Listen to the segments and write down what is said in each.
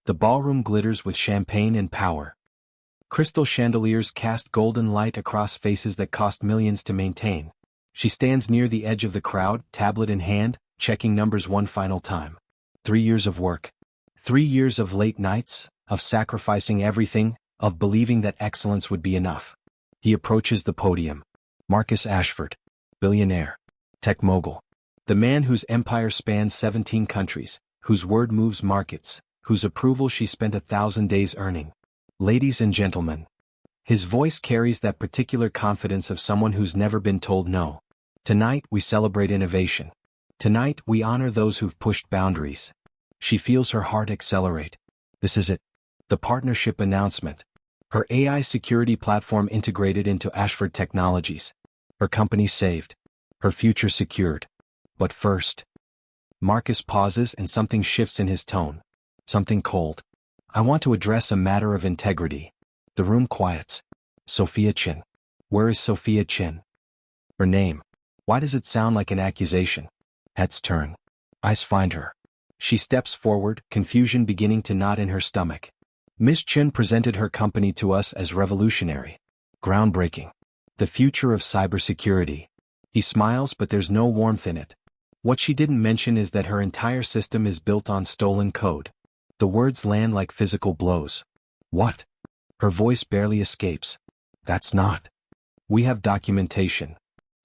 The ballroom glitters with champagne and power. Crystal chandeliers cast golden light across faces that cost millions to maintain. She stands near the edge of the crowd, tablet in hand, checking numbers one final time. 3 years of work. 3 years of late nights, of sacrificing everything, of believing that excellence would be enough. He approaches the podium. Marcus Ashford, billionaire, tech mogul. The man whose empire spans 17 countries, whose word moves markets, whose approval she spent 1,000 days earning. Ladies and gentlemen. His voice carries that particular confidence of someone who's never been told no. Tonight we celebrate innovation. Tonight we honor those who've pushed boundaries. She feels her heart accelerate. This is it. The partnership announcement. Her AI security platform integrated into Ashford Technologies. Her company saved. Her future secured. But first. Marcus pauses and something shifts in his tone. Something cold. I want to address a matter of integrity. The room quiets. Sophia Chen. Where is Sophia Chen? Her name. Why does it sound like an accusation? Heads turn. Eyes find her. She steps forward, confusion beginning to knot in her stomach. Miss Chen presented her company to us as revolutionary. Groundbreaking. The future of cybersecurity. He smiles, but there's no warmth in it. What she didn't mention is that her entire system is built on stolen code. The words land like physical blows. What? Her voice barely escapes. That's not. We have documentation.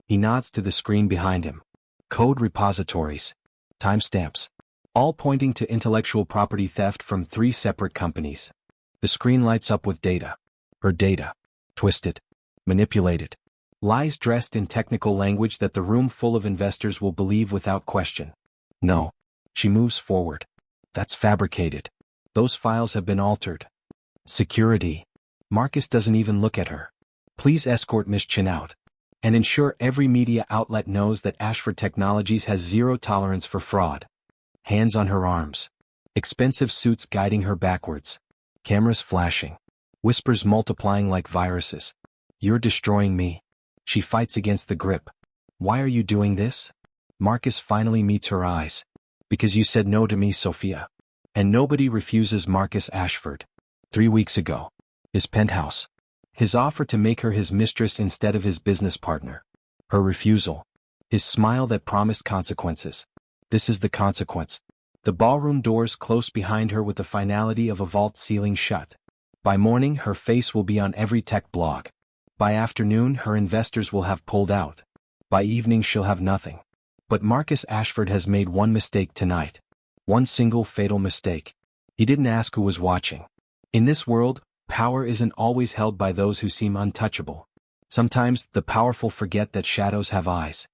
He nods to the screen behind him. Code repositories. Timestamps. All pointing to intellectual property theft from 3 separate companies. The screen lights up with data. Her data. Twisted. Manipulated. Lies dressed in technical language that the room full of investors will believe without question. No. She moves forward. That's fabricated. Those files have been altered. Security. Marcus doesn't even look at her. Please escort Miss Chen out. And ensure every media outlet knows that Ashford Technologies has zero tolerance for fraud. Hands on her arms. Expensive suits guiding her backwards. Cameras flashing. Whispers multiplying like viruses. You're destroying me. She fights against the grip. Why are you doing this? Marcus finally meets her eyes. Because you said no to me, Sophia. And nobody refuses Marcus Ashford. 3 weeks ago. His penthouse. His offer to make her his mistress instead of his business partner. Her refusal. His smile that promised consequences. This is the consequence. The ballroom doors close behind her with the finality of a vault ceiling shut. By morning, her face will be on every tech blog. By afternoon, her investors will have pulled out. By evening, she'll have nothing. But Marcus Ashford has made one mistake tonight. One single fatal mistake. He didn't ask who was watching. In this world, power isn't always held by those who seem untouchable. Sometimes, the powerful forget that shadows have eyes.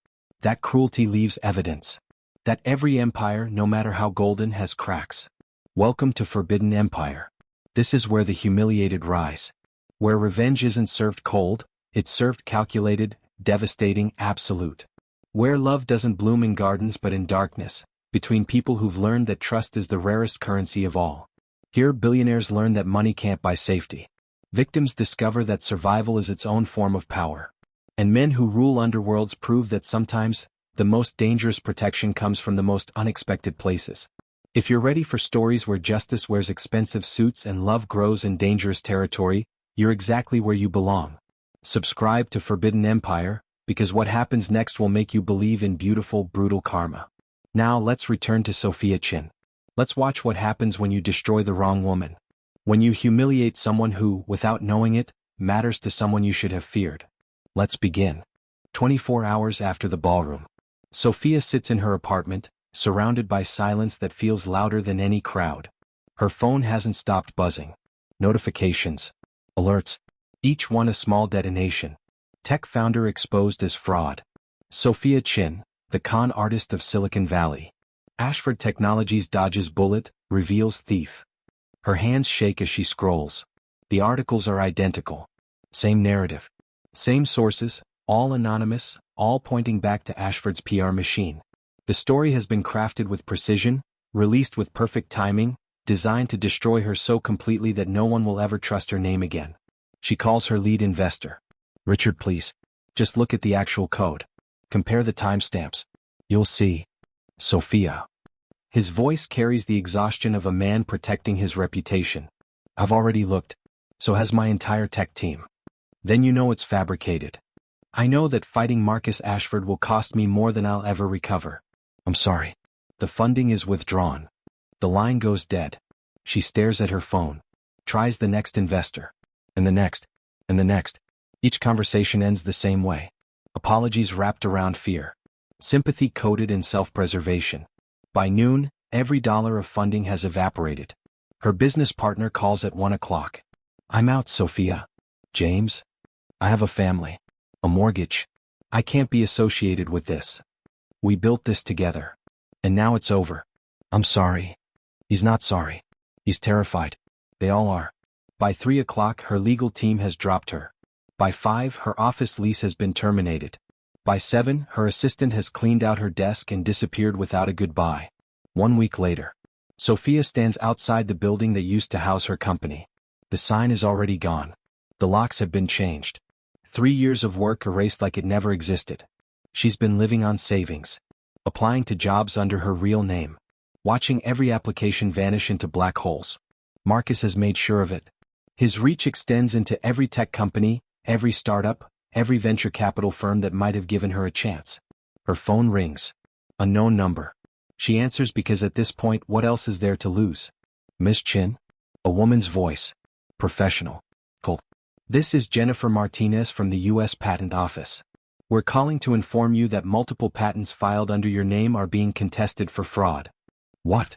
That cruelty leaves evidence. That every empire, no matter how golden, has cracks. Welcome to Forbidden Empire. This is where the humiliated rise. Where revenge isn't served cold, it's served calculated, devastating, absolute. Where love doesn't bloom in gardens but in darkness, between people who've learned that trust is the rarest currency of all. Here billionaires learn that money can't buy safety. Victims discover that survival is its own form of power. And men who rule underworlds prove that sometimes, the most dangerous protection comes from the most unexpected places. If you're ready for stories where justice wears expensive suits and love grows in dangerous territory, you're exactly where you belong. Subscribe to Forbidden Empire, because what happens next will make you believe in beautiful, brutal karma. Now let's return to Sophia Chen. Let's watch what happens when you destroy the wrong woman. When you humiliate someone who, without knowing it, matters to someone you should have feared. Let's begin. 24 hours after the ballroom. Sophia sits in her apartment, surrounded by silence that feels louder than any crowd. Her phone hasn't stopped buzzing. Notifications. Alerts. Each one a small detonation. Tech founder exposed as fraud. Sophia Chen, the con artist of Silicon Valley. Ashford Technologies dodges bullet, reveals thief. Her hands shake as she scrolls. The articles are identical. Same narrative. Same sources, all anonymous, all pointing back to Ashford's PR machine. The story has been crafted with precision, released with perfect timing, designed to destroy her so completely that no one will ever trust her name again. She calls her lead investor. Richard, please. Just look at the actual code. Compare the timestamps. You'll see. Sophia. His voice carries the exhaustion of a man protecting his reputation. I've already looked. So has my entire tech team. Then you know it's fabricated. I know that fighting Marcus Ashford will cost me more than I'll ever recover. I'm sorry. The funding is withdrawn. The line goes dead. She stares at her phone. Tries the next investor. And the next. And the next. Each conversation ends the same way. Apologies wrapped around fear. Sympathy coated in self-preservation. By noon, every dollar of funding has evaporated. Her business partner calls at 1 o'clock. I'm out, Sophia. James? I have a family. A mortgage. I can't be associated with this. We built this together. And now it's over. I'm sorry. He's not sorry. He's terrified. They all are. By 3 o'clock, her legal team has dropped her. By 5, her office lease has been terminated. By 7, her assistant has cleaned out her desk and disappeared without a goodbye. 1 week later, Sophia stands outside the building that used to house her company. The sign is already gone. The locks have been changed. 3 years of work erased like it never existed. She's been living on savings. Applying to jobs under her real name. Watching every application vanish into black holes. Marcus has made sure of it. His reach extends into every tech company, every startup, every venture capital firm that might have given her a chance. Her phone rings. Unknown number. She answers because at this point, what else is there to lose? Miss Chen? A woman's voice. Professional. Cold. This is Jennifer Martinez from the U.S. Patent Office. We're calling to inform you that multiple patents filed under your name are being contested for fraud. What?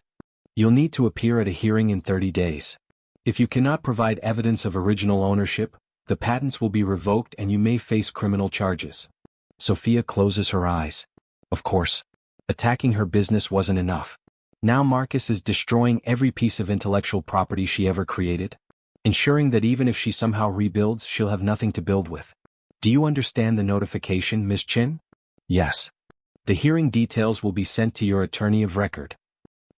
You'll need to appear at a hearing in 30 days. If you cannot provide evidence of original ownership, the patents will be revoked and you may face criminal charges. Sophia closes her eyes. Of course. Attacking her business wasn't enough. Now Marcus is destroying every piece of intellectual property she ever created, ensuring that even if she somehow rebuilds, she'll have nothing to build with. Do you understand the notification, Miss Chen? Yes. The hearing details will be sent to your attorney of record.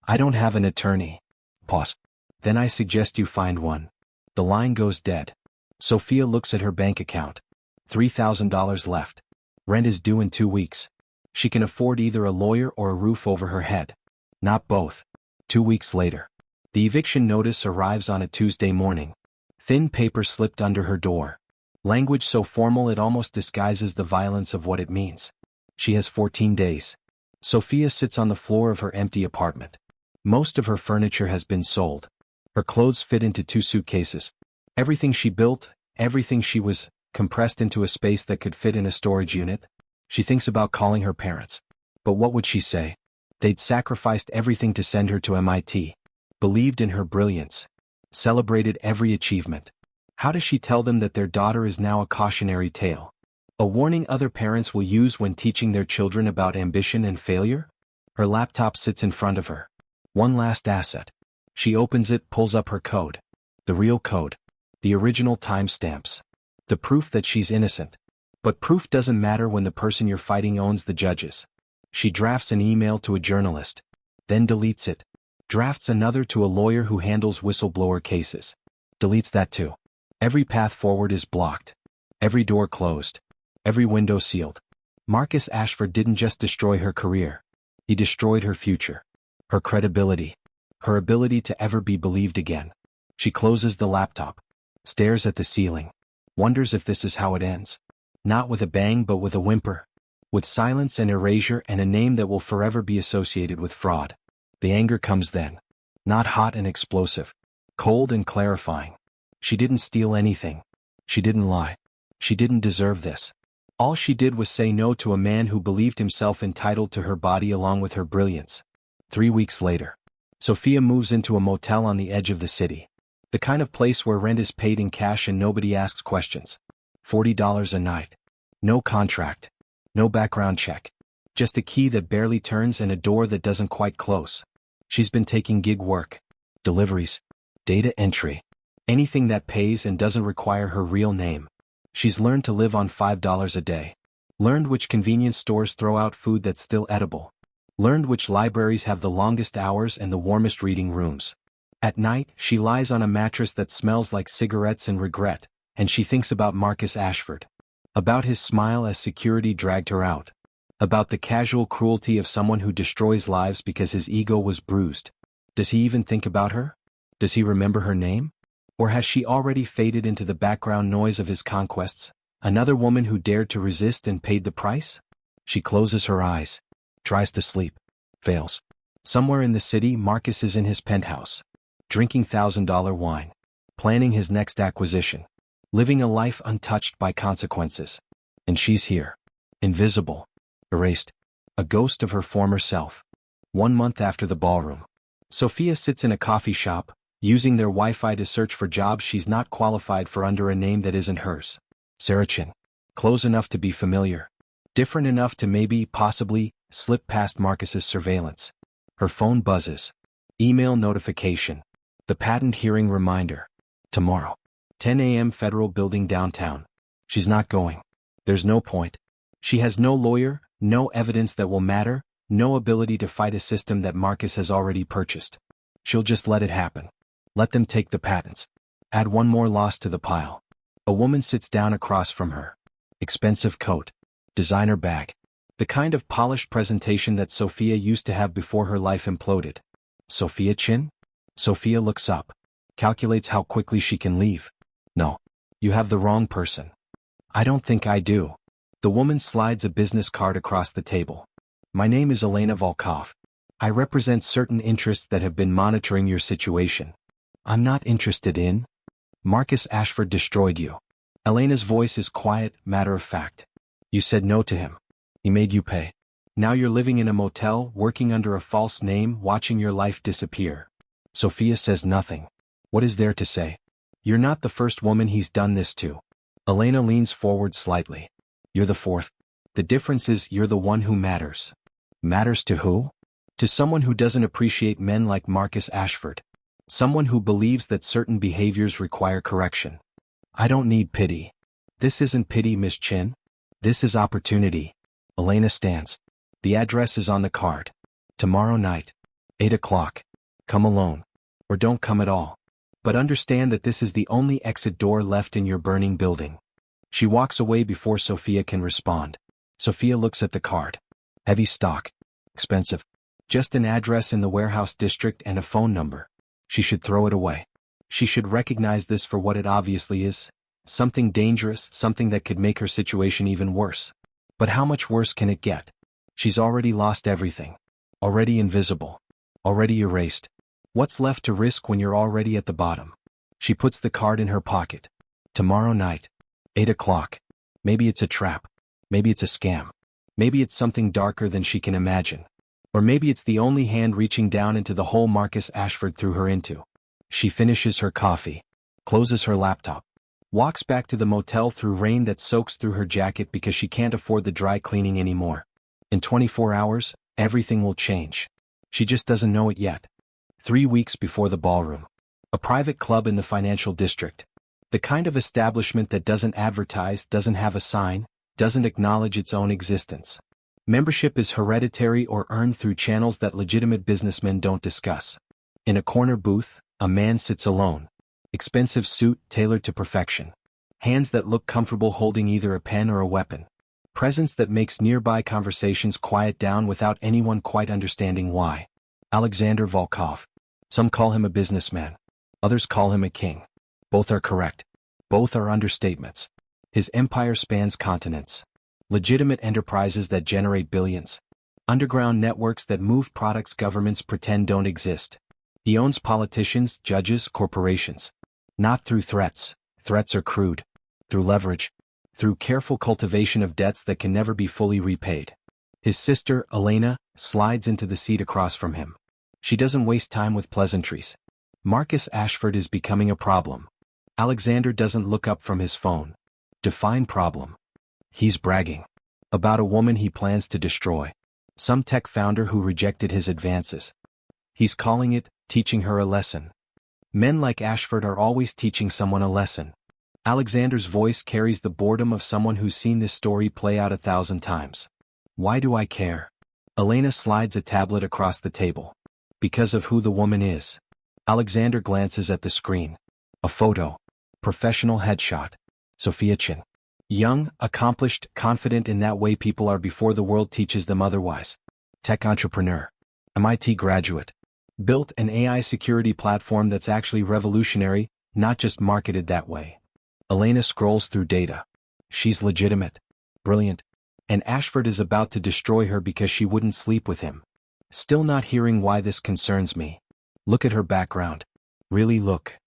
I don't have an attorney. Pause. Then I suggest you find one. The line goes dead. Sophia looks at her bank account. $3,000 left. Rent is due in 2 weeks. She can afford either a lawyer or a roof over her head. Not both. 2 weeks later. The eviction notice arrives on a Tuesday morning. Thin paper slipped under her door. Language so formal it almost disguises the violence of what it means. She has 14 days. Sophia sits on the floor of her empty apartment. Most of her furniture has been sold. Her clothes fit into 2 suitcases. Everything she built, everything she was, compressed into a space that could fit in a storage unit. She thinks about calling her parents. But what would she say? They'd sacrificed everything to send her to MIT. Believed in her brilliance. Celebrated every achievement. How does she tell them that their daughter is now a cautionary tale? A warning other parents will use when teaching their children about ambition and failure? Her laptop sits in front of her. One last asset. She opens it, pulls up her code. The real code. The original timestamps. The proof that she's innocent. But proof doesn't matter when the person you're fighting owns the judges. She drafts an email to a journalist. Then deletes it. Drafts another to a lawyer who handles whistleblower cases. Deletes that too. Every path forward is blocked. Every door closed. Every window sealed. Marcus Ashford didn't just destroy her career. He destroyed her future. Her credibility. Her ability to ever be believed again. She closes the laptop. Stares at the ceiling. Wonders if this is how it ends. Not with a bang but with a whimper. With silence and erasure and a name that will forever be associated with fraud. The anger comes then. Not hot and explosive. Cold and clarifying. She didn't steal anything. She didn't lie. She didn't deserve this. All she did was say no to a man who believed himself entitled to her body along with her brilliance. 3 weeks later. Sophia moves into a motel on the edge of the city. The kind of place where rent is paid in cash and nobody asks questions. $40 a night. No contract. No background check. Just a key that barely turns and a door that doesn't quite close. She's been taking gig work. Deliveries. Data entry. Anything that pays and doesn't require her real name. She's learned to live on $5 a day. Learned which convenience stores throw out food that's still edible. Learned which libraries have the longest hours and the warmest reading rooms. At night, she lies on a mattress that smells like cigarettes and regret, and she thinks about Marcus Ashford. About his smile as security dragged her out. About the casual cruelty of someone who destroys lives because his ego was bruised. Does he even think about her? Does he remember her name? Or has she already faded into the background noise of his conquests? Another woman who dared to resist and paid the price? She closes her eyes, tries to sleep, fails. Somewhere in the city, Marcus is in his penthouse, drinking $1,000 wine, planning his next acquisition, living a life untouched by consequences. And she's here, invisible, erased, a ghost of her former self. 1 month after the ballroom, Sophia sits in a coffee shop, using their Wi-Fi to search for jobs she's not qualified for under a name that isn't hers. Sophia Chen. Close enough to be familiar. Different enough to maybe, possibly, slip past Marcus's surveillance. Her phone buzzes. Email notification. The patent hearing reminder. Tomorrow. 10 a.m. Federal Building downtown. She's not going. There's no point. She has no lawyer, no evidence that will matter, no ability to fight a system that Marcus has already purchased. She'll just let it happen. Let them take the patents. Add one more loss to the pile. A woman sits down across from her. Expensive coat. Designer bag. The kind of polished presentation that Sophia used to have before her life imploded. Sophia Chen? Sophia looks up. Calculates how quickly she can leave. No. You have the wrong person. I don't think I do. The woman slides a business card across the table. My name is Volkov. I represent certain interests that have been monitoring your situation. I'm not interested in. Marcus Ashford destroyed you. Elena's voice is quiet, matter-of-fact. You said no to him. He made you pay. Now you're living in a motel, working under a false name, watching your life disappear. Sophia says nothing. What is there to say? You're not the first woman he's done this to. Elena leans forward slightly. You're the fourth. The difference is you're the one who matters. Matters to who? To someone who doesn't appreciate men like Marcus Ashford. Someone who believes that certain behaviors require correction. I don't need pity. This isn't pity, Miss Chen. This is opportunity. Elena stands. The address is on the card. Tomorrow night. 8 o'clock. Come alone. Or don't come at all. But understand that this is the only exit door left in your burning building. She walks away before Sophia can respond. Sophia looks at the card. Heavy stock. Expensive. Just an address in the warehouse district and a phone number. She should throw it away. She should recognize this for what it obviously is. Something dangerous, something that could make her situation even worse. But how much worse can it get? She's already lost everything. Already invisible. Already erased. What's left to risk when you're already at the bottom? She puts the card in her pocket. Tomorrow night. 8 o'clock. Maybe it's a trap. Maybe it's a scam. Maybe it's something darker than she can imagine. Or maybe it's the only hand reaching down into the hole Marcus Ashford threw her into. She finishes her coffee. Closes her laptop. Walks back to the motel through rain that soaks through her jacket because she can't afford the dry cleaning anymore. In 24 hours, everything will change. She just doesn't know it yet. 3 weeks before the ballroom. A private club in the financial district. The kind of establishment that doesn't advertise, doesn't have a sign, doesn't acknowledge its own existence. Membership is hereditary or earned through channels that legitimate businessmen don't discuss. In a corner booth, a man sits alone. Expensive suit tailored to perfection. Hands that look comfortable holding either a pen or a weapon. Presence that makes nearby conversations quiet down without anyone quite understanding why. Aleksander Volkov. Some call him a businessman. Others call him a king. Both are correct. Both are understatements. His empire spans continents. Legitimate enterprises that generate billions. Underground networks that move products governments pretend don't exist. He owns politicians, judges, corporations. Not through threats. Threats are crude. Through leverage. Through careful cultivation of debts that can never be fully repaid. His sister, Elena, slides into the seat across from him. She doesn't waste time with pleasantries. Marcus Ashford is becoming a problem. Aleksander doesn't look up from his phone. Define problem. He's bragging. About a woman he plans to destroy. Some tech founder who rejected his advances. He's calling it, teaching her a lesson. Men like Ashford are always teaching someone a lesson. Aleksander's voice carries the boredom of someone who's seen this story play out 1,000 times. Why do I care? Elena slides a tablet across the table. Because of who the woman is. Aleksander glances at the screen. A photo. Professional headshot. Sophia Chen. Young, accomplished, confident in that way people are before the world teaches them otherwise. Tech entrepreneur. MIT graduate. Built an AI security platform that's actually revolutionary, not just marketed that way. Elena scrolls through data. She's legitimate. Brilliant. And Ashford is about to destroy her because she wouldn't sleep with him. Still not hearing why this concerns me. Look at her background. Really look.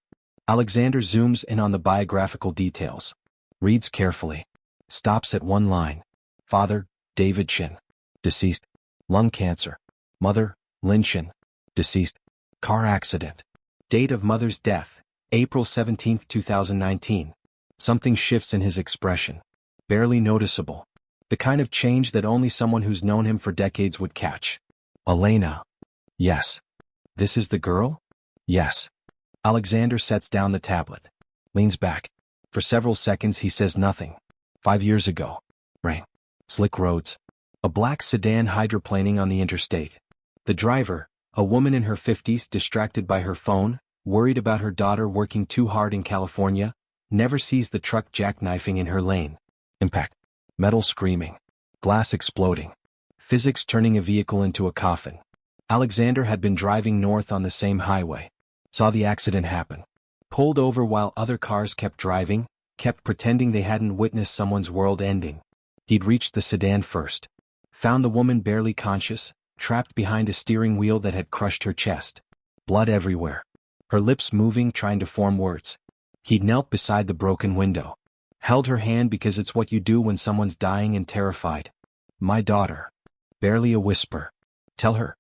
Aleksander zooms in on the biographical details. Reads carefully. Stops at one line. Father, David Chen. Deceased. Lung cancer. Mother, Lin Chen. Deceased. Car accident. Date of mother's death, April 17, 2019. Something shifts in his expression. Barely noticeable. The kind of change that only someone who's known him for decades would catch. Elena. Yes. This is the girl? Yes. Aleksander sets down the tablet. Leans back. For several seconds he says nothing. 5 years ago. Rain. Slick roads. A black sedan hydroplaning on the interstate. The driver, a woman in her 50s distracted by her phone, worried about her daughter working too hard in California, never sees the truck jackknifing in her lane. Impact. Metal screaming. Glass exploding. Physics turning a vehicle into a coffin. Aleksander had been driving north on the same highway. Saw the accident happen. Pulled over while other cars kept driving, kept pretending they hadn't witnessed someone's world ending. He'd reached the sedan first. Found the woman barely conscious, trapped behind a steering wheel that had crushed her chest. Blood everywhere. Her lips moving trying to form words. He'd knelt beside the broken window. Held her hand because it's what you do when someone's dying and terrified. My daughter. Barely a whisper. Tell her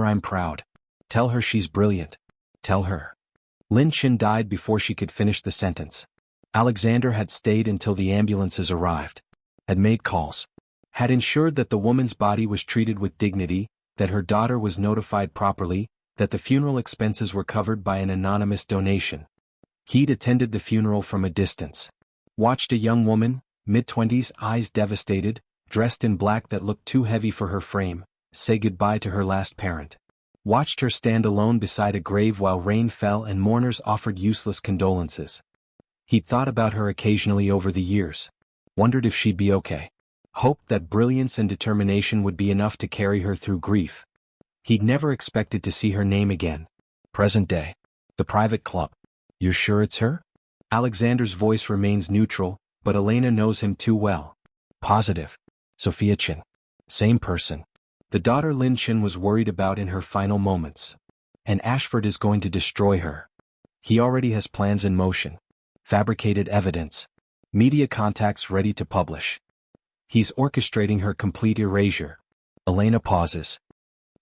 I'm proud. Tell her she's brilliant. Tell her. Lin Chen died before she could finish the sentence. Aleksander had stayed until the ambulances arrived. Had made calls. Had ensured that the woman's body was treated with dignity, that her daughter was notified properly, that the funeral expenses were covered by an anonymous donation. He'd attended the funeral from a distance. Watched a young woman, mid-20s, eyes devastated, dressed in black that looked too heavy for her frame, say goodbye to her last parent. Watched her stand alone beside a grave while rain fell and mourners offered useless condolences. He'd thought about her occasionally over the years. Wondered if she'd be okay. Hoped that brilliance and determination would be enough to carry her through grief. He'd never expected to see her name again. Present day. The private club. You're sure it's her? Aleksander's voice remains neutral, but Elena knows him too well. Positive. Sophia Chen. Same person. The daughter Lin Chen was worried about in her final moments. And Ashford is going to destroy her. He already has plans in motion. Fabricated evidence. Media contacts ready to publish. He's orchestrating her complete erasure. Elena pauses.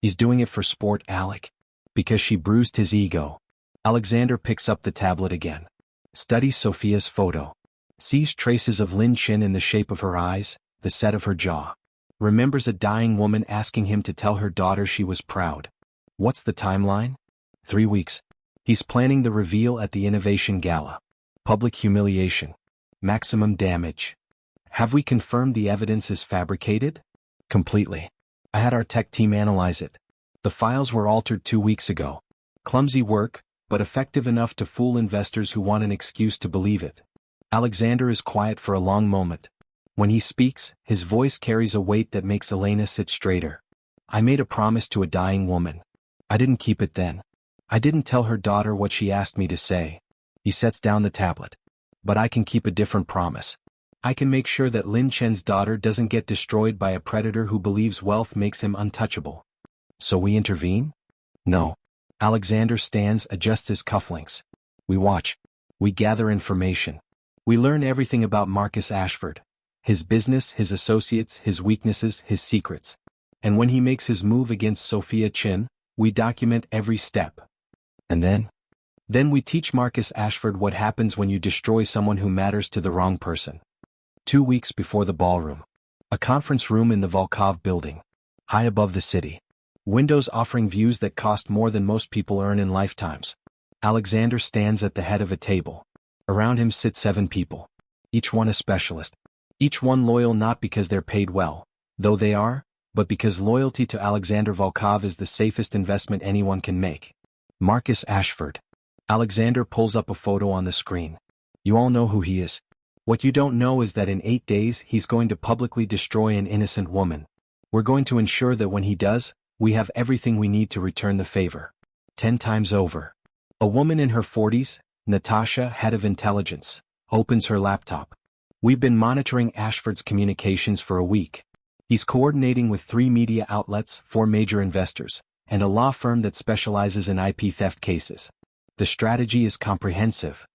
He's doing it for sport, Alec. Because she bruised his ego. Aleksander picks up the tablet again. Studies Sophia's photo. Sees traces of Lin Chen in the shape of her eyes, the set of her jaw. Remembers a dying woman asking him to tell her daughter she was proud. What's the timeline? 3 weeks. He's planning the reveal at the Innovation Gala. Public humiliation. Maximum damage. Have we confirmed the evidence is fabricated? Completely. I had our tech team analyze it. The files were altered 2 weeks ago. Clumsy work, but effective enough to fool investors who want an excuse to believe it. Aleksander is quiet for a long moment. When he speaks, his voice carries a weight that makes Elena sit straighter. I made a promise to a dying woman. I didn't keep it then. I didn't tell her daughter what she asked me to say. He sets down the tablet. But I can keep a different promise. I can make sure that Lin Chen's daughter doesn't get destroyed by a predator who believes wealth makes him untouchable. So we intervene? No. Aleksander stands, adjusts his cufflinks. We watch. We gather information. We learn everything about Marcus Ashford. His business, his associates, his weaknesses, his secrets. And when he makes his move against Sophia Chen, we document every step. And then? Then we teach Marcus Ashford what happens when you destroy someone who matters to the wrong person. 2 weeks before the ballroom. A conference room in the Volkov building. High above the city. Windows offering views that cost more than most people earn in lifetimes. Aleksander stands at the head of a table. Around him sit 7 people. Each one a specialist. Each one loyal not because they're paid well, though they are, but because loyalty to Aleksander Volkov is the safest investment anyone can make. Marcus Ashford. Aleksander pulls up a photo on the screen. You all know who he is. What you don't know is that in 8 days he's going to publicly destroy an innocent woman. We're going to ensure that when he does, we have everything we need to return the favor. 10 times over. A woman in her 40s, Natasha, head of intelligence, opens her laptop. We've been monitoring Ashford's communications for a week. He's coordinating with 3 media outlets, 4 major investors, and a law firm that specializes in IP theft cases. The strategy is comprehensive.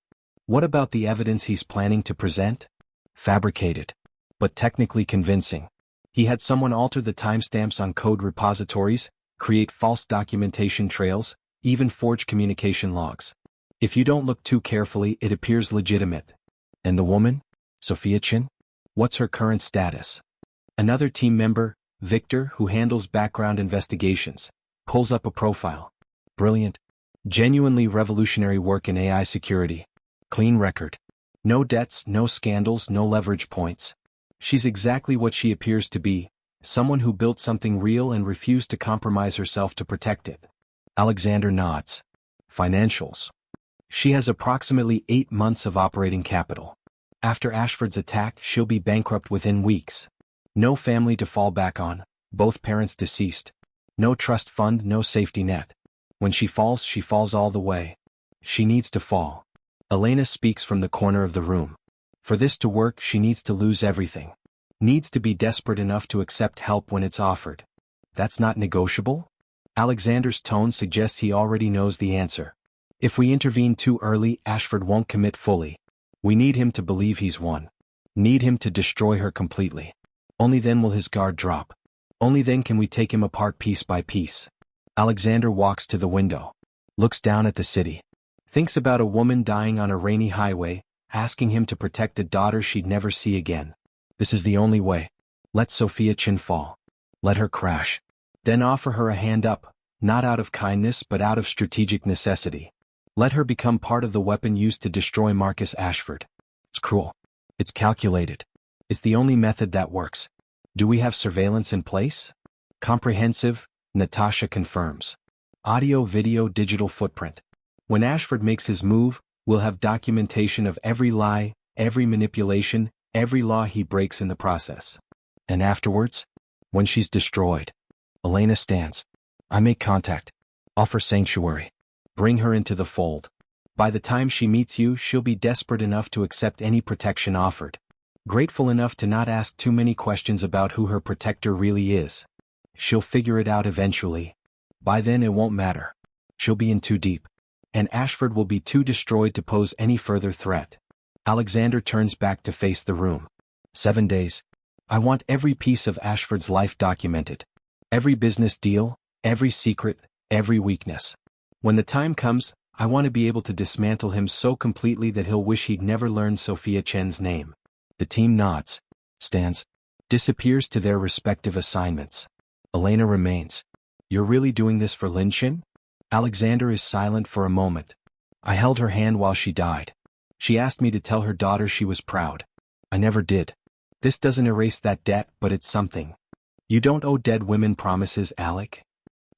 What about the evidence he's planning to present? Fabricated. But technically convincing. He had someone alter the timestamps on code repositories, create false documentation trails, even forge communication logs. If you don't look too carefully, it appears legitimate. And the woman? Sophia Chen? What's her current status? Another team member, Victor, who handles background investigations, pulls up a profile. Brilliant. Genuinely revolutionary work in AI security. Clean record. No debts, no scandals, no leverage points. She's exactly what she appears to be, someone who built something real and refused to compromise herself to protect it. Aleksander nods. Financials. She has approximately 8 months of operating capital. After Ashford's attack, she'll be bankrupt within weeks. No family to fall back on, both parents deceased. No trust fund, no safety net. When she falls all the way. She needs to fall. Elena speaks from the corner of the room. For this to work, she needs to lose everything. Needs to be desperate enough to accept help when it's offered. That's not negotiable? Aleksander's tone suggests he already knows the answer. If we intervene too early, Ashford won't commit fully. We need him to believe he's won. Need him to destroy her completely. Only then will his guard drop. Only then can we take him apart piece by piece. Aleksander walks to the window. Looks down at the city. Thinks about a woman dying on a rainy highway, asking him to protect a daughter she'd never see again. This is the only way. Let Sophia Chen fall. Let her crash. Then offer her a hand up, not out of kindness but out of strategic necessity. Let her become part of the weapon used to destroy Marcus Ashford. It's cruel. It's calculated. It's the only method that works. Do we have surveillance in place? Comprehensive, Natasha confirms. Audio, video, digital footprint. When Ashford makes his move, we'll have documentation of every lie, every manipulation, every law he breaks in the process. And afterwards? When she's destroyed. Elena stands. I make contact. Offer sanctuary. Bring her into the fold. By the time she meets you, she'll be desperate enough to accept any protection offered. Grateful enough to not ask too many questions about who her protector really is. She'll figure it out eventually. By then it won't matter. She'll be in too deep. And Ashford will be too destroyed to pose any further threat. Aleksander turns back to face the room. 7 days. I want every piece of Ashford's life documented. Every business deal, every secret, every weakness. When the time comes, I want to be able to dismantle him so completely that he'll wish he'd never learned Sophia Chen's name. The team nods, stands, disappears to their respective assignments. Elena remains. You're really doing this for Lin Chen? Aleksander is silent for a moment. I held her hand while she died. She asked me to tell her daughter she was proud. I never did. This doesn't erase that debt, but it's something. You don't owe dead women promises, Alec.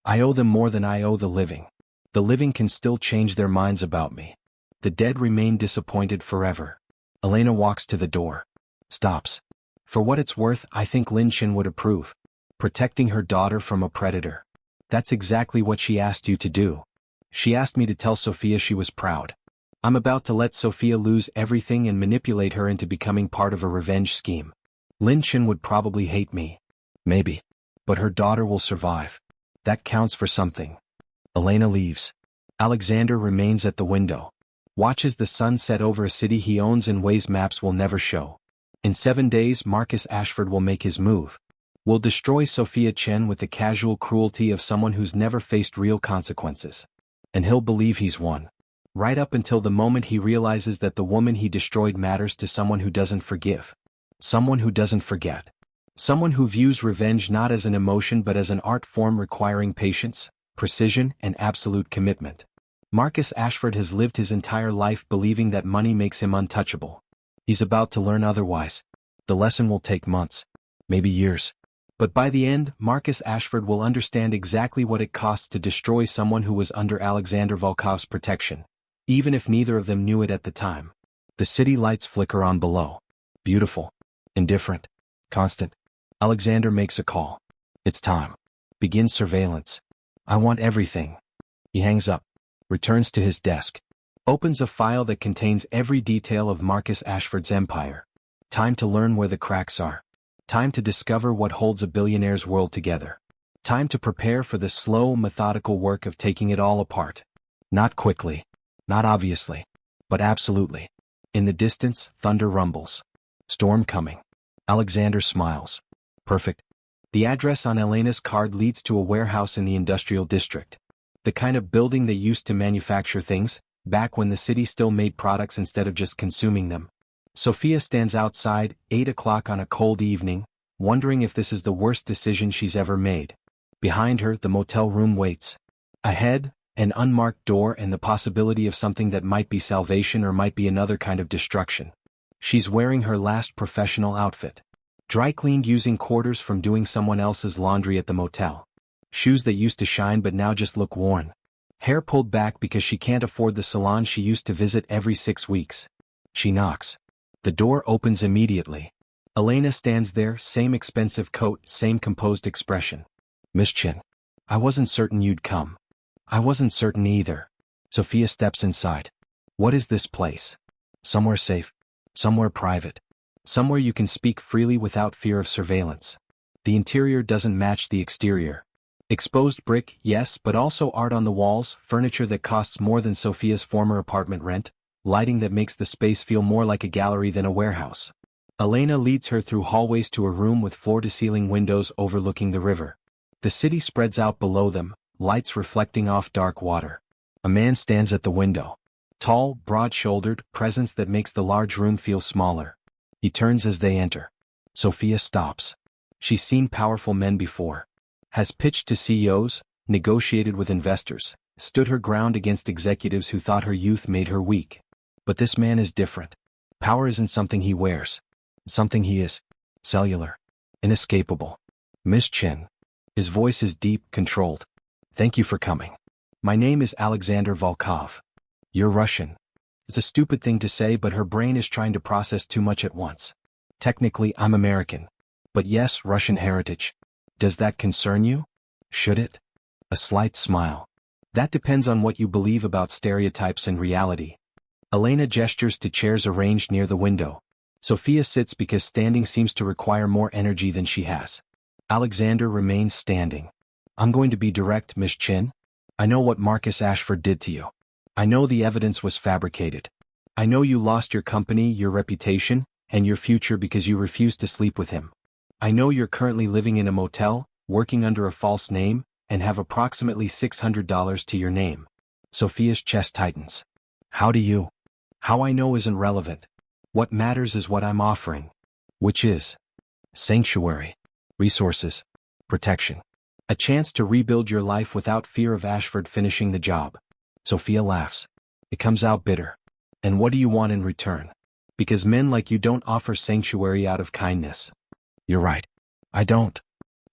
I owe them more than I owe the living. The living can still change their minds about me. The dead remain disappointed forever. Elena walks to the door. Stops. For what it's worth, I think Lin Chen would approve. Protecting her daughter from a predator. That's exactly what she asked you to do. She asked me to tell Sophia she was proud. I'm about to let Sophia lose everything and manipulate her into becoming part of a revenge scheme. Lin Chen would probably hate me. Maybe. But her daughter will survive. That counts for something. Elena leaves. Aleksander remains at the window. Watches the sun set over a city he owns in ways maps will never show. In 7 days, Marcus Ashford will make his move. Will destroy Sophia Chen with the casual cruelty of someone who's never faced real consequences. And he'll believe he's won. Right up until the moment he realizes that the woman he destroyed matters to someone who doesn't forgive. Someone who doesn't forget. Someone who views revenge not as an emotion but as an art form requiring patience, precision, and absolute commitment. Marcus Ashford has lived his entire life believing that money makes him untouchable. He's about to learn otherwise. The lesson will take months, maybe years. But by the end, Marcus Ashford will understand exactly what it costs to destroy someone who was under Aleksander Volkov's protection, even if neither of them knew it at the time. The city lights flicker on below. Beautiful. Indifferent. Constant. Aleksander makes a call. It's time. Begins surveillance. I want everything. He hangs up. Returns to his desk. Opens a file that contains every detail of Marcus Ashford's empire. Time to learn where the cracks are. Time to discover what holds a billionaire's world together. Time to prepare for the slow, methodical work of taking it all apart. Not quickly. Not obviously. But absolutely. In the distance, thunder rumbles. Storm coming. Aleksander smiles. Perfect. The address on Elena's card leads to a warehouse in the industrial district. The kind of building that used to manufacture things, back when the city still made products instead of just consuming them. Sophia stands outside, 8 o'clock on a cold evening, wondering if this is the worst decision she's ever made. Behind her, the motel room waits. Ahead, an unmarked door and the possibility of something that might be salvation or might be another kind of destruction. She's wearing her last professional outfit. Dry cleaned using quarters from doing someone else's laundry at the motel. Shoes that used to shine but now just look worn. Hair pulled back because she can't afford the salon she used to visit every 6 weeks. She knocks. The door opens immediately. Elena stands there, same expensive coat, same composed expression. Miss Chen. I wasn't certain you'd come. I wasn't certain either. Sophia steps inside. What is this place? Somewhere safe. Somewhere private. Somewhere you can speak freely without fear of surveillance. The interior doesn't match the exterior. Exposed brick, yes, but also art on the walls, furniture that costs more than Sophia's former apartment rent, lighting that makes the space feel more like a gallery than a warehouse. Elena leads her through hallways to a room with floor-to-ceiling windows overlooking the river. The city spreads out below them, lights reflecting off dark water. A man stands at the window. Tall, broad-shouldered, presence that makes the large room feel smaller. He turns as they enter. Sophia stops. She's seen powerful men before. Has pitched to CEOs, negotiated with investors, stood her ground against executives who thought her youth made her weak. But this man is different. Power isn't something he wears. It's something he is. Cellular. Inescapable. Miss Chen. His voice is deep, controlled. Thank you for coming. My name is Aleksander Volkov. You're Russian. It's a stupid thing to say, but her brain is trying to process too much at once. Technically, I'm American. But yes, Russian heritage. Does that concern you? Should it? A slight smile. That depends on what you believe about stereotypes and reality. Elena gestures to chairs arranged near the window. Sophia sits because standing seems to require more energy than she has. Aleksander remains standing. I'm going to be direct, Miss Chen. I know what Marcus Ashford did to you. I know the evidence was fabricated. I know you lost your company, your reputation, and your future because you refused to sleep with him. I know you're currently living in a motel, working under a false name, and have approximately $600 to your name. Sophia's chest tightens. How do you? How I know isn't relevant. What matters is what I'm offering. Which is sanctuary, resources, protection. A chance to rebuild your life without fear of Ashford finishing the job. Sophia laughs. It comes out bitter. And what do you want in return? Because men like you don't offer sanctuary out of kindness. You're right. I don't.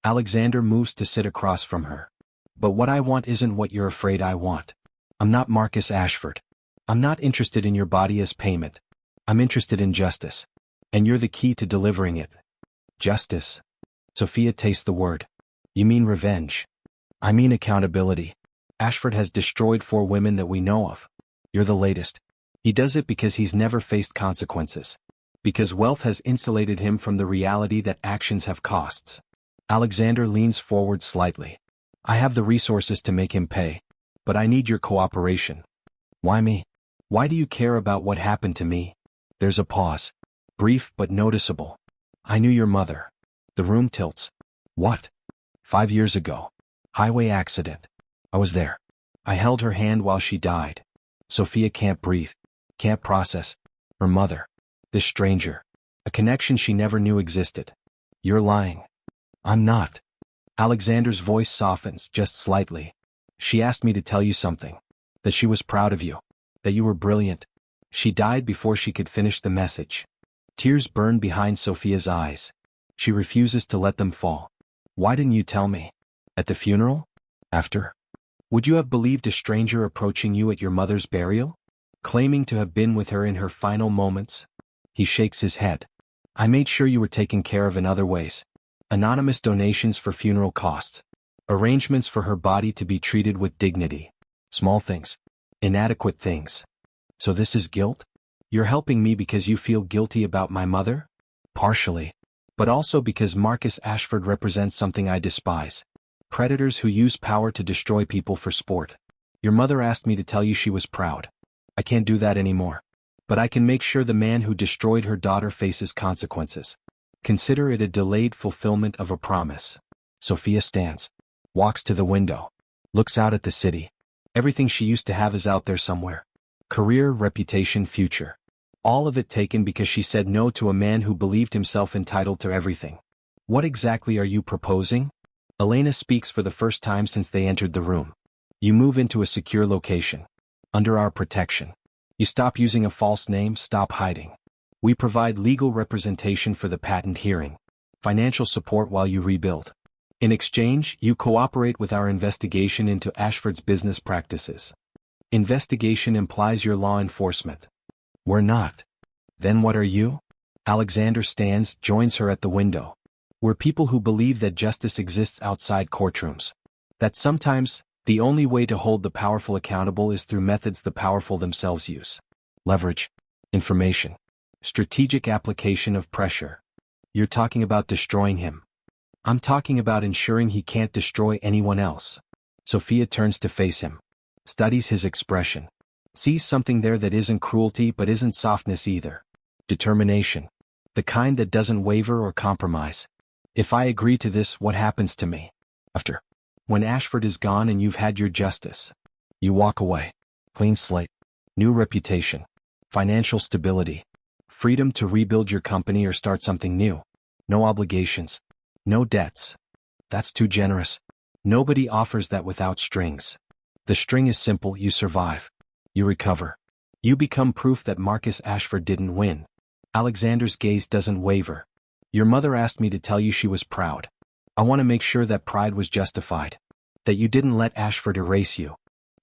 Aleksander moves to sit across from her. But what I want isn't what you're afraid I want. I'm not Marcus Ashford. I'm not interested in your body as payment. I'm interested in justice. And you're the key to delivering it. Justice. Sophia tastes the word. You mean revenge. I mean accountability. Ashford has destroyed 4 women that we know of. You're the latest. He does it because he's never faced consequences. Because wealth has insulated him from the reality that actions have costs. Aleksander leans forward slightly. I have the resources to make him pay. But I need your cooperation. Why me? Why do you care about what happened to me? There's a pause. Brief but noticeable. I knew your mother. The room tilts. What? 5 years ago. Highway accident. I was there. I held her hand while she died. Sophia can't breathe. Can't process. Her mother. This stranger. A connection she never knew existed. You're lying. I'm not. Aleksander's voice softens just slightly. She asked me to tell you something. That she was proud of you. That you were brilliant. She died before she could finish the message. Tears burn behind Sophia's eyes. She refuses to let them fall. Why didn't you tell me? At the funeral? After? Would you have believed a stranger approaching you at your mother's burial? Claiming to have been with her in her final moments? He shakes his head. I made sure you were taken care of in other ways. Anonymous donations for funeral costs. Arrangements for her body to be treated with dignity. Small things. Inadequate things. So this is guilt? You're helping me because you feel guilty about my mother? Partially. But also because Marcus Ashford represents something I despise. Predators who use power to destroy people for sport. Your mother asked me to tell you she was proud. I can't do that anymore. But I can make sure the man who destroyed her daughter faces consequences. Consider it a delayed fulfillment of a promise. Sophia stands. Walks to the window. Looks out at the city. Everything she used to have is out there somewhere. Career, reputation, future. All of it taken because she said no to a man who believed himself entitled to everything. What exactly are you proposing? Elena speaks for the first time since they entered the room. You move into a secure location. Under our protection. You stop using a false name, stop hiding. We provide legal representation for the patent hearing. Financial support while you rebuild. In exchange, you cooperate with our investigation into Ashford's business practices. Investigation implies you're law enforcement. We're not. Then what are you? Aleksander stands, joins her at the window. We're people who believe that justice exists outside courtrooms. That sometimes, the only way to hold the powerful accountable is through methods the powerful themselves use. Leverage. Information. Strategic application of pressure. You're talking about destroying him. I'm talking about ensuring he can't destroy anyone else. Sophia turns to face him. Studies his expression. Sees something there that isn't cruelty but isn't softness either. Determination. The kind that doesn't waver or compromise. If I agree to this, what happens to me? After. When Ashford is gone and you've had your justice. You walk away. Clean slate. New reputation. Financial stability. Freedom to rebuild your company or start something new. No obligations. No debts. That's too generous. Nobody offers that without strings. The string is simple, you survive. You recover. You become proof that Marcus Ashford didn't win. Aleksander's gaze doesn't waver. Your mother asked me to tell you she was proud. I want to make sure that pride was justified. That you didn't let Ashford erase you.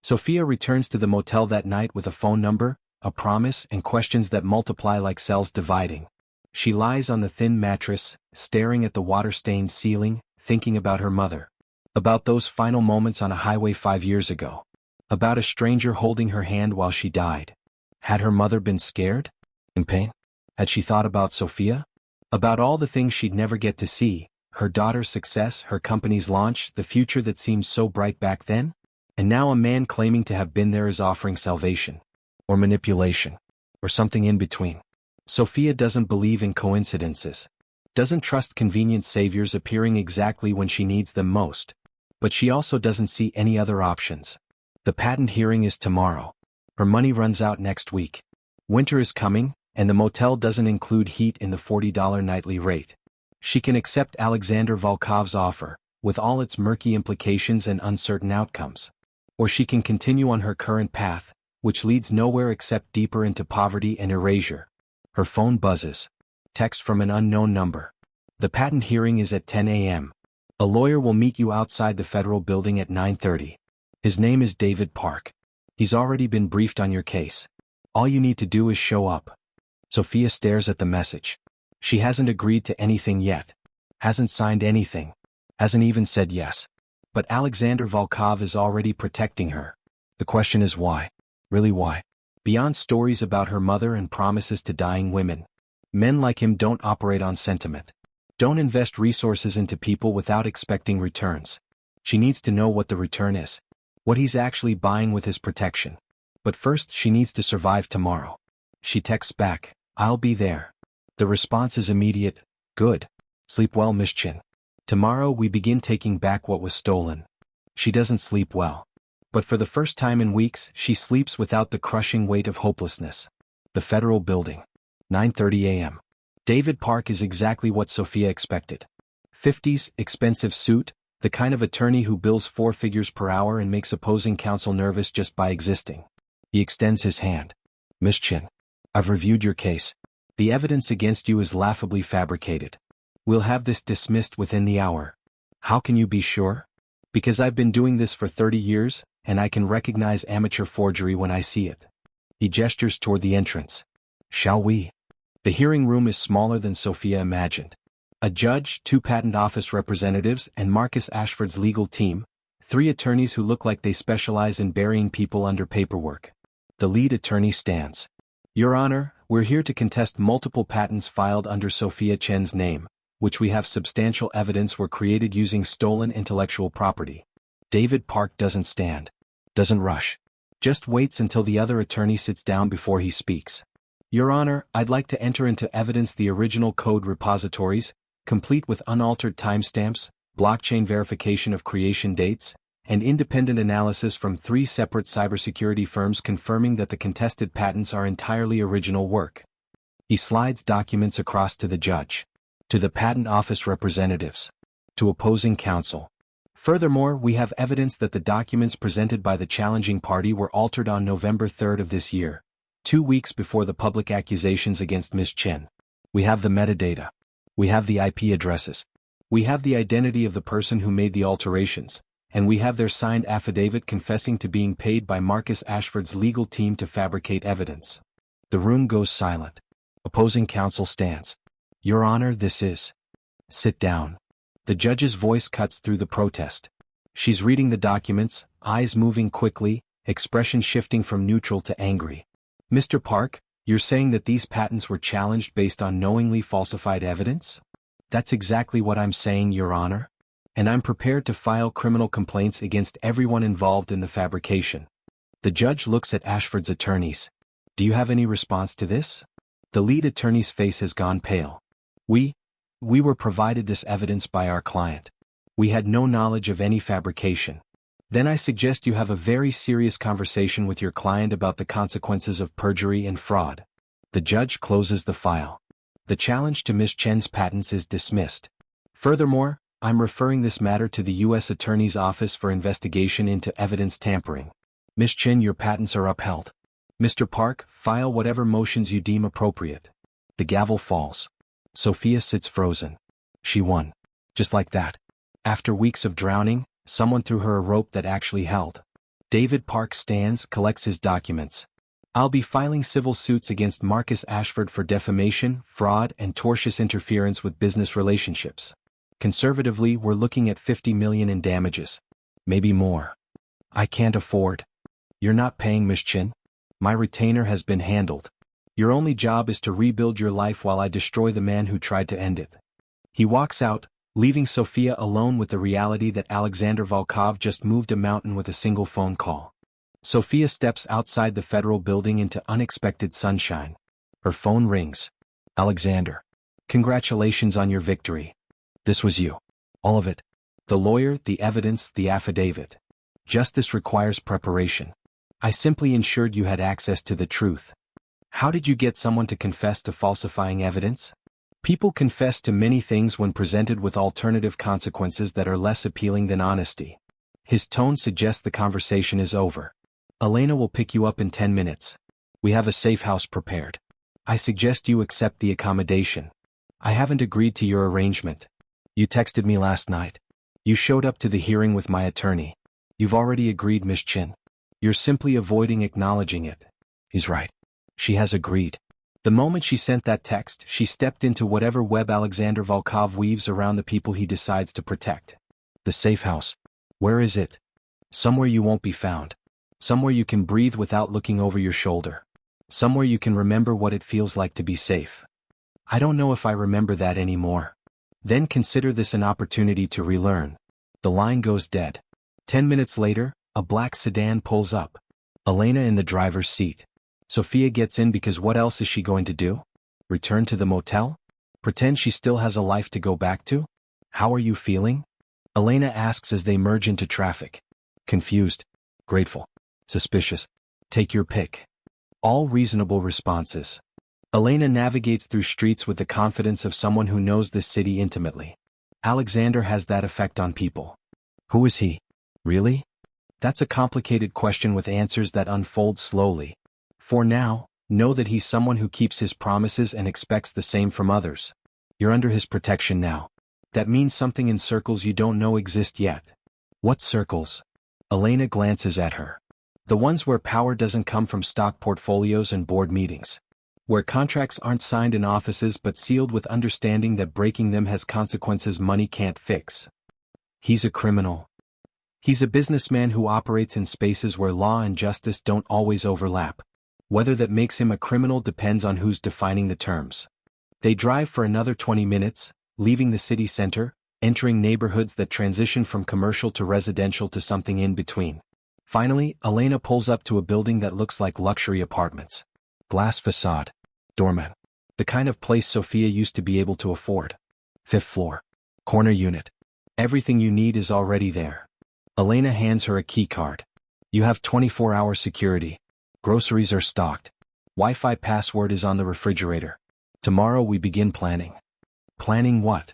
Sophia returns to the motel that night with a phone number, a promise, and questions that multiply like cells dividing. She lies on the thin mattress, staring at the water-stained ceiling, thinking about her mother. About those final moments on a highway 5 years ago. About a stranger holding her hand while she died. Had her mother been scared? In pain? Had she thought about Sophia? About all the things she'd never get to see, her daughter's success, her company's launch, the future that seemed so bright back then? And now a man claiming to have been there is offering salvation. Or manipulation. Or something in between. Sophia doesn't believe in coincidences. Doesn't trust convenient saviors appearing exactly when she needs them most. But she also doesn't see any other options. The patent hearing is tomorrow. Her money runs out next week. Winter is coming, and the motel doesn't include heat in the $40 nightly rate. She can accept Aleksander Volkov's offer, with all its murky implications and uncertain outcomes. Or she can continue on her current path, which leads nowhere except deeper into poverty and erasure. Her phone buzzes. Text from an unknown number. The patent hearing is at 10 a.m. A lawyer will meet you outside the federal building at 9:30. His name is David Park. He's already been briefed on your case. All you need to do is show up. Sophia stares at the message. She hasn't agreed to anything yet. Hasn't signed anything. Hasn't even said yes. But Aleksander Volkov is already protecting her. The question is why? Really why? Beyond stories about her mother and promises to dying women. Men like him don't operate on sentiment. Don't invest resources into people without expecting returns. She needs to know what the return is. What he's actually buying with his protection. But first she needs to survive tomorrow. She texts back, "I'll be there." The response is immediate, "Good. Sleep well, Miss Chen. Tomorrow we begin taking back what was stolen." She doesn't sleep well. But for the first time in weeks, she sleeps without the crushing weight of hopelessness. The federal building. 9:30 a.m. David Park is exactly what Sophia expected. 50s, expensive suit, the kind of attorney who bills 4 figures per hour and makes opposing counsel nervous just by existing. He extends his hand. "Miss Chen, I've reviewed your case. The evidence against you is laughably fabricated. We'll have this dismissed within the hour." "How can you be sure?" "Because I've been doing this for 30 years, and I can recognize amateur forgery when I see it." He gestures toward the entrance. "Shall we?" The hearing room is smaller than Sophia imagined. A judge, 2 patent office representatives, and Marcus Ashford's legal team, 3 attorneys who look like they specialize in burying people under paperwork. The lead attorney stands. Your Honor, we're here to contest multiple patents filed under Sophia Chen's name, which we have substantial evidence were created using stolen intellectual property. David Park doesn't stand. Doesn't rush. Just waits until the other attorney sits down before he speaks. Your Honor, I'd like to enter into evidence the original code repositories, complete with unaltered timestamps, blockchain verification of creation dates, and independent analysis from 3 separate cybersecurity firms confirming that the contested patents are entirely original work. He slides documents across to the judge, to the patent office representatives, to opposing counsel. Furthermore, we have evidence that the documents presented by the challenging party were altered on November 3rd of this year, 2 weeks before the public accusations against Ms. Chen. We have the metadata. We have the IP addresses. We have the identity of the person who made the alterations, and we have their signed affidavit confessing to being paid by Marcus Ashford's legal team to fabricate evidence. The room goes silent. Opposing counsel stands. Your Honor, this is. Sit down. The judge's voice cuts through the protest. She's reading the documents, eyes moving quickly, expression shifting from neutral to angry. Mr. Park, you're saying that these patents were challenged based on knowingly falsified evidence? That's exactly what I'm saying, Your Honor. And I'm prepared to file criminal complaints against everyone involved in the fabrication. The judge looks at Ashford's attorneys. Do you have any response to this? The lead attorney's face has gone pale. We were provided this evidence by our client. We had no knowledge of any fabrication. Then I suggest you have a very serious conversation with your client about the consequences of perjury and fraud. The judge closes the file. The challenge to Ms. Chen's patents is dismissed. Furthermore, I'm referring this matter to the U.S. Attorney's Office for investigation into evidence tampering. Ms. Chen, your patents are upheld. Mr. Park, file whatever motions you deem appropriate. The gavel falls. Sophia sits frozen. She won. Just like that. After weeks of drowning, someone threw her a rope that actually held. David Park stands, collects his documents. I'll be filing civil suits against Marcus Ashford for defamation, fraud, and tortious interference with business relationships. Conservatively, we're looking at $50 million in damages. Maybe more. I can't afford. You're not paying, Ms. Chen. My retainer has been handled. Your only job is to rebuild your life while I destroy the man who tried to end it. He walks out, leaving Sophia alone with the reality that Aleksander Volkov just moved a mountain with a single phone call. Sophia steps outside the federal building into unexpected sunshine. Her phone rings. Aleksander. Congratulations on your victory. This was you. All of it. The lawyer, the evidence, the affidavit. Justice requires preparation. I simply ensured you had access to the truth. How did you get someone to confess to falsifying evidence? People confess to many things when presented with alternative consequences that are less appealing than honesty. His tone suggests the conversation is over. Elena will pick you up in 10 minutes. We have a safe house prepared. I suggest you accept the accommodation. I haven't agreed to your arrangement. You texted me last night. You showed up to the hearing with my attorney. You've already agreed, Ms. Chen. You're simply avoiding acknowledging it. He's right. She has agreed. The moment she sent that text, she stepped into whatever web Aleksander Volkov weaves around the people he decides to protect. The safe house. Where is it? Somewhere you won't be found. Somewhere you can breathe without looking over your shoulder. Somewhere you can remember what it feels like to be safe. I don't know if I remember that anymore. Then consider this an opportunity to relearn. The line goes dead. 10 minutes later, a black sedan pulls up. Elena in the driver's seat. Sophia gets in because what else is she going to do? Return to the motel? Pretend she still has a life to go back to? How are you feeling? Elena asks as they merge into traffic. Confused. Grateful. Suspicious. Take your pick. All reasonable responses. Elena navigates through streets with the confidence of someone who knows this city intimately. Aleksander has that effect on people. Who is he? Really? That's a complicated question with answers that unfold slowly. For now, know that he's someone who keeps his promises and expects the same from others. You're under his protection now. That means something in circles you don't know exist yet. What circles? Elena glances at her. The ones where power doesn't come from stock portfolios and board meetings. where contracts aren't signed in offices but sealed with understanding that breaking them has consequences money can't fix. He's a criminal. He's a businessman who operates in spaces where law and justice don't always overlap. Whether that makes him a criminal depends on who's defining the terms. They drive for another 20 minutes, leaving the city center, entering neighborhoods that transition from commercial to residential to something in between. Finally, Elena pulls up to a building that looks like luxury apartments. Glass facade. Doorman. The kind of place Sophia used to be able to afford. 5th floor. Corner unit. Everything you need is already there. Elena hands her a key card. You have 24-hour security. Groceries are stocked. Wi-Fi password is on the refrigerator. Tomorrow we begin planning. Planning what?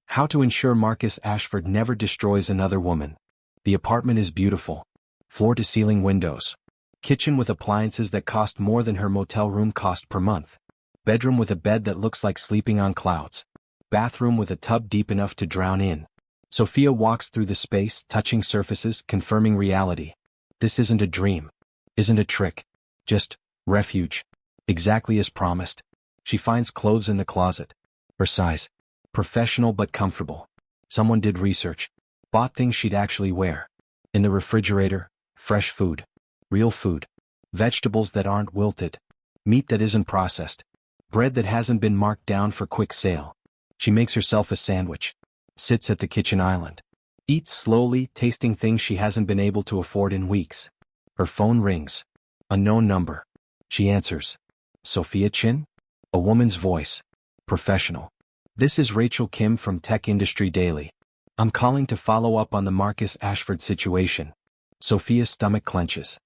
How to ensure Marcus Ashford never destroys another woman. The apartment is beautiful. Floor-to-ceiling windows. Kitchen with appliances that cost more than her motel room cost per month. Bedroom with a bed that looks like sleeping on clouds. Bathroom with a tub deep enough to drown in. Sophia walks through the space, touching surfaces, confirming reality. This isn't a dream. Isn't a trick. Just refuge. Exactly as promised. She finds clothes in the closet. Her size. Professional but comfortable. Someone did research. Bought things she'd actually wear. In the refrigerator, fresh food. Real food. Vegetables that aren't wilted. Meat that isn't processed. Bread that hasn't been marked down for quick sale. She makes herself a sandwich. Sits at the kitchen island. Eats slowly, tasting things she hasn't been able to afford in weeks. Her phone rings. Unknown number. She answers. Sophia Chen? A woman's voice. Professional. This is Rachel Kim from Tech Industry Daily. I'm calling to follow up on the Marcus Ashford situation. Sophia's stomach clenches.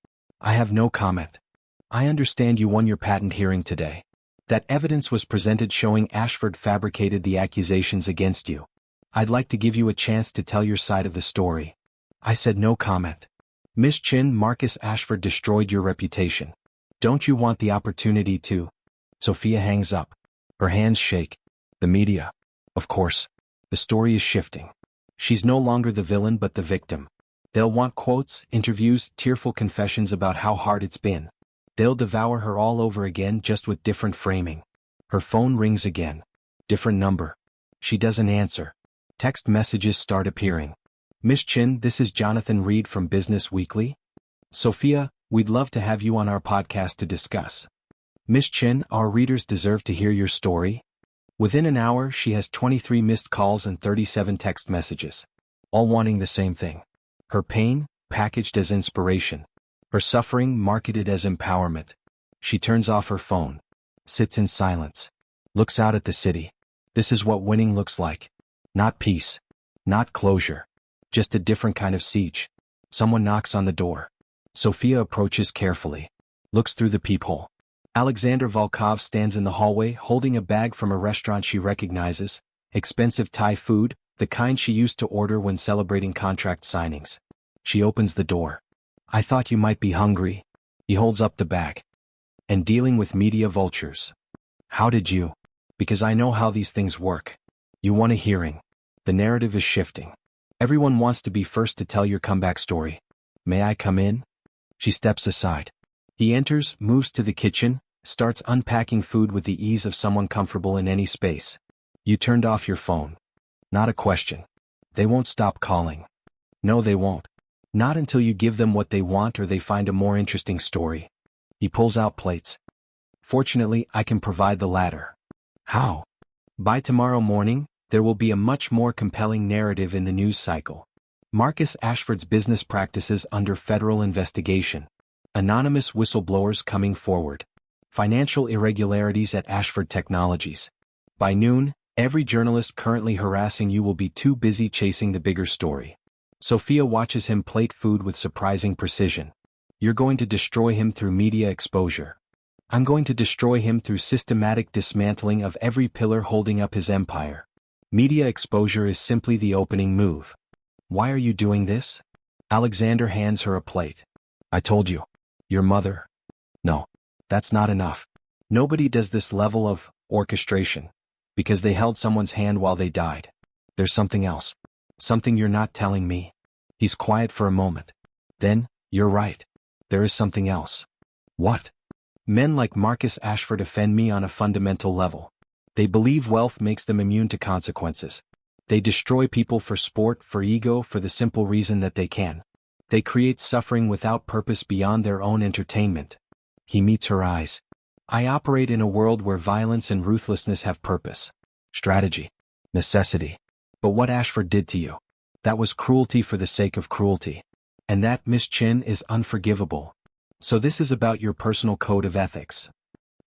I have no comment. I understand you won your patent hearing today. That evidence was presented showing Ashford fabricated the accusations against you. I'd like to give you a chance to tell your side of the story. I said no comment. Miss Chen, Marcus Ashford destroyed your reputation. Don't you want the opportunity to? Sophia hangs up. Her hands shake. The media. Of course. The story is shifting. She's no longer the villain but the victim. They'll want quotes, interviews, tearful confessions about how hard it's been. They'll devour her all over again just with different framing. Her phone rings again. Different number. She doesn't answer. Text messages start appearing. Miss Chen, this is Jonathan Reed from Business Weekly. Sophia, we'd love to have you on our podcast to discuss. Miss Chen, our readers deserve to hear your story. Within an hour, she has 23 missed calls and 37 text messages. All wanting the same thing. Her pain, packaged as inspiration. Her suffering, marketed as empowerment. She turns off her phone. Sits in silence. Looks out at the city. This is what winning looks like. Not peace. Not closure. Just a different kind of siege. Someone knocks on the door. Sophia approaches carefully. Looks through the peephole. Aleksander Volkov stands in the hallway holding a bag from a restaurant she recognizes. Expensive Thai food, the kind she used to order when celebrating contract signings. She opens the door. I thought you might be hungry. He holds up the bag. And dealing with media vultures. How did you? Because I know how these things work. You want a hearing. The narrative is shifting. Everyone wants to be first to tell your comeback story. May I come in? She steps aside. He enters, moves to the kitchen, starts unpacking food with the ease of someone comfortable in any space. You turned off your phone. Not a question. They won't stop calling. No, they won't. Not until you give them what they want or they find a more interesting story. He pulls out plates. Fortunately, I can provide the latter. How? By tomorrow morning, there will be a much more compelling narrative in the news cycle. Marcus Ashford's business practices under federal investigation. Anonymous whistleblowers coming forward. Financial irregularities at Ashford Technologies. By noon, every journalist currently harassing you will be too busy chasing the bigger story. Sophia watches him plate food with surprising precision. You're going to destroy him through media exposure. I'm going to destroy him through systematic dismantling of every pillar holding up his empire. Media exposure is simply the opening move. Why are you doing this? Aleksander hands her a plate. I told you. Your mother. No. That's not enough. Nobody does this level of orchestration. Because they held someone's hand while they died. There's something else. Something you're not telling me. He's quiet for a moment. Then, you're right. There is something else. What? Men like Marcus Ashford offend me on a fundamental level. They believe wealth makes them immune to consequences. They destroy people for sport, for ego, for the simple reason that they can. They create suffering without purpose beyond their own entertainment. He meets her eyes. I operate in a world where violence and ruthlessness have purpose, strategy, necessity. But what Ashford did to you, that was cruelty for the sake of cruelty. And that, Miss Chen, is unforgivable. So this is about your personal code of ethics.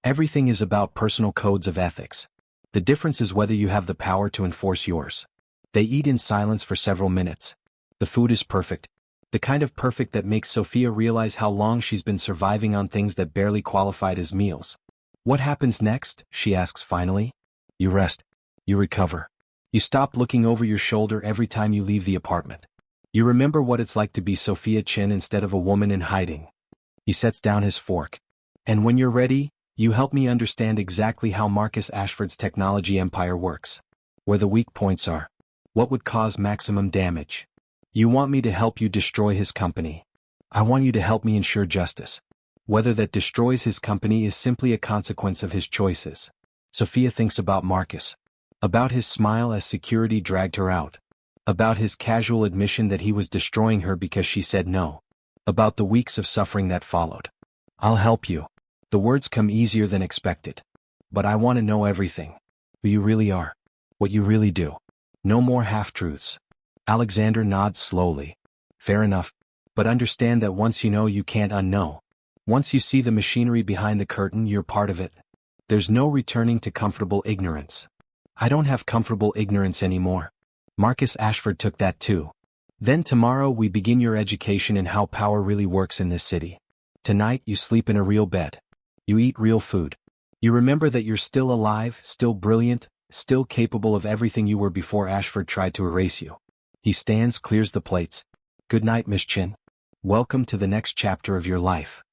Everything is about personal codes of ethics. The difference is whether you have the power to enforce yours. They eat in silence for several minutes. The food is perfect. The kind of perfect that makes Sophia realize how long she's been surviving on things that barely qualified as meals. What happens next? She asks finally. You rest. You recover. You stop looking over your shoulder every time you leave the apartment. You remember what it's like to be Sophia Chen instead of a woman in hiding. He sets down his fork. And when you're ready, you help me understand exactly how Marcus Ashford's technology empire works. Where the weak points are. What would cause maximum damage. You want me to help you destroy his company. I want you to help me ensure justice. Whether that destroys his company is simply a consequence of his choices. Sophia thinks about Marcus. About his smile as security dragged her out. About his casual admission that he was destroying her because she said no. About the weeks of suffering that followed. I'll help you. The words come easier than expected. But I want to know everything. Who you really are. What you really do. No more half-truths. Aleksander nods slowly. Fair enough. But understand that once you know, you can't unknow. Once you see the machinery behind the curtain, you're part of it. There's no returning to comfortable ignorance. I don't have comfortable ignorance anymore. Marcus Ashford took that too. Then tomorrow we begin your education in how power really works in this city. Tonight you sleep in a real bed. You eat real food. You remember that you're still alive, still brilliant, still capable of everything you were before Ashford tried to erase you. He stands, clears the plates. Good night, Miss Chen. Welcome to the next chapter of your life.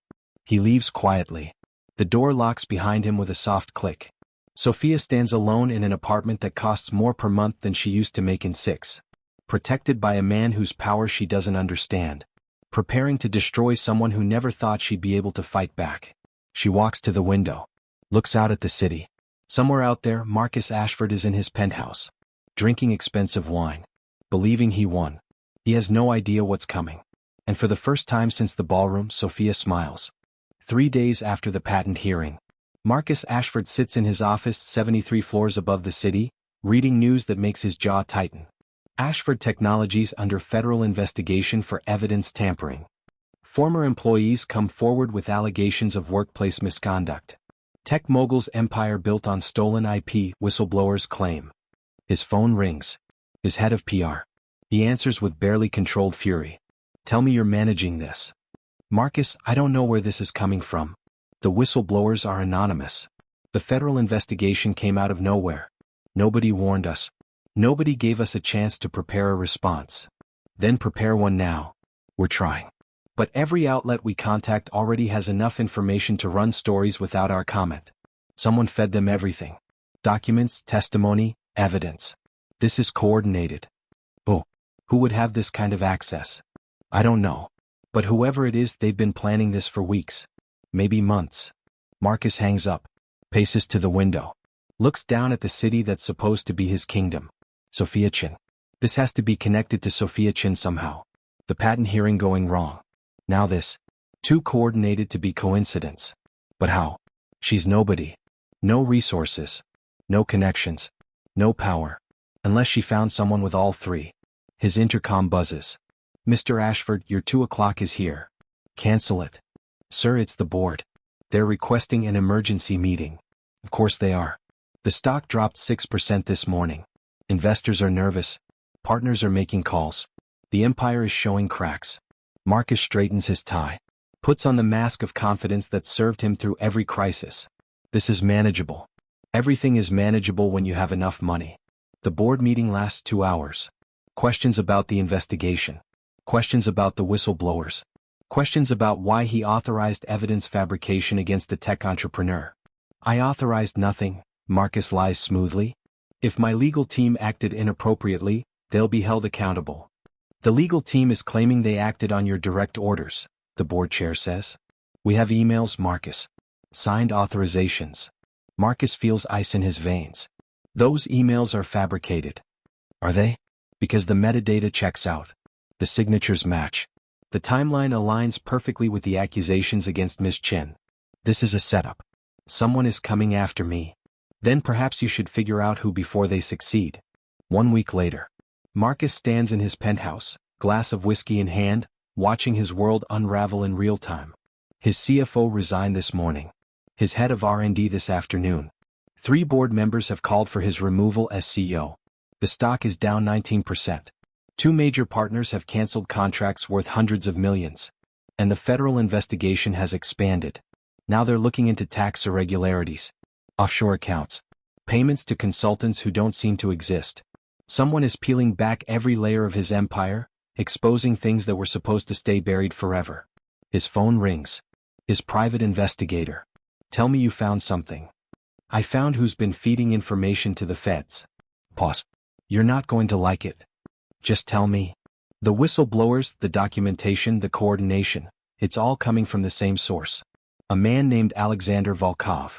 He leaves quietly. The door locks behind him with a soft click. Sophia stands alone in an apartment that costs more per month than she used to make in 6. Protected by a man whose power she doesn't understand. Preparing to destroy someone who never thought she'd be able to fight back. She walks to the window. Looks out at the city. Somewhere out there, Marcus Ashford is in his penthouse. Drinking expensive wine. Believing he won. He has no idea what's coming. And for the first time since the ballroom, Sophia smiles. 3 days after the patent hearing. Marcus Ashford sits in his office 73 floors above the city, reading news that makes his jaw tighten. Ashford Technologies under federal investigation for evidence tampering. Former employees come forward with allegations of workplace misconduct. Tech mogul's empire built on stolen IP, whistleblowers claim. His phone rings. His head of PR. He answers with barely controlled fury. Tell me you're managing this. Marcus, I don't know where this is coming from. The whistleblowers are anonymous. The federal investigation came out of nowhere. Nobody warned us. Nobody gave us a chance to prepare a response. Then prepare one now. We're trying. But every outlet we contact already has enough information to run stories without our comment. Someone fed them everything. Documents, testimony, evidence. This is coordinated. Oh, who would have this kind of access? I don't know. But whoever it is, they've been planning this for weeks. Maybe months. Marcus hangs up. Paces to the window. Looks down at the city that's supposed to be his kingdom. Sophia Chen. This has to be connected to Sophia Chen somehow. The patent hearing going wrong. Now this. Too coordinated to be coincidence. But how? She's nobody. No resources. No connections. No power. Unless she found someone with all three. His intercom buzzes. Mr. Ashford, your 2 o'clock is here. Cancel it. Sir, it's the board. They're requesting an emergency meeting. Of course they are. The stock dropped 6% this morning. Investors are nervous. Partners are making calls. The empire is showing cracks. Marcus straightens his tie. Puts on the mask of confidence that served him through every crisis. This is manageable. Everything is manageable when you have enough money. The board meeting lasts 2 hours. Questions about the investigation. Questions about the whistleblowers. Questions about why he authorized evidence fabrication against a tech entrepreneur. I authorized nothing, Marcus lies smoothly. If my legal team acted inappropriately, they'll be held accountable. The legal team is claiming they acted on your direct orders, the board chair says. We have emails, Marcus. Signed authorizations. Marcus feels ice in his veins. Those emails are fabricated. Are they? Because the metadata checks out. The signatures match. The timeline aligns perfectly with the accusations against Ms. Chen. This is a setup. Someone is coming after me. Then perhaps you should figure out who before they succeed. 1 week later. Marcus stands in his penthouse, glass of whiskey in hand, watching his world unravel in real time. His CFO resigned this morning. His head of R&D this afternoon. 3 board members have called for his removal as CEO. The stock is down 19%. 2 major partners have canceled contracts worth hundreds of millions. And the federal investigation has expanded. Now they're looking into tax irregularities, offshore accounts, payments to consultants who don't seem to exist. Someone is peeling back every layer of his empire, exposing things that were supposed to stay buried forever. His phone rings. His private investigator. Tell me you found something. I found who's been feeding information to the feds. Pause. You're not going to like it. Just tell me. The whistleblowers, the documentation, the coordination, it's all coming from the same source. A man named Aleksander Volkov.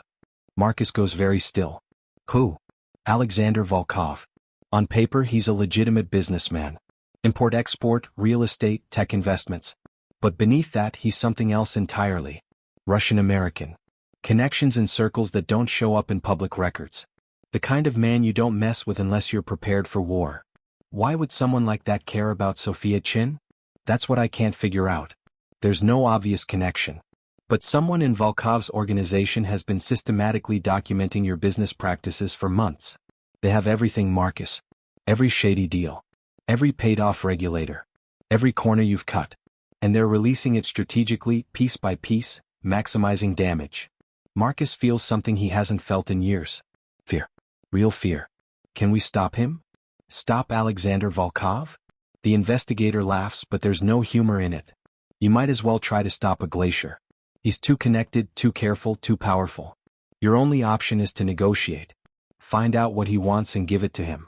Marcus goes very still. Who? Aleksander Volkov. On paper he's a legitimate businessman. Import-export, real estate, tech investments. But beneath that he's something else entirely. Russian-American. Connections in circles that don't show up in public records. The kind of man you don't mess with unless you're prepared for war. Why would someone like that care about Sophia Chen? That's what I can't figure out. There's no obvious connection. But someone in Volkov's organization has been systematically documenting your business practices for months. They have everything, Marcus. Every shady deal. Every paid-off regulator. Every corner you've cut. And they're releasing it strategically, piece by piece, maximizing damage. Marcus feels something he hasn't felt in years. Fear. Real fear. Can we stop him? Stop Aleksander Volkov? The investigator laughs, but there's no humor in it. You might as well try to stop a glacier. He's too connected, too careful, too powerful. Your only option is to negotiate. Find out what he wants and give it to him.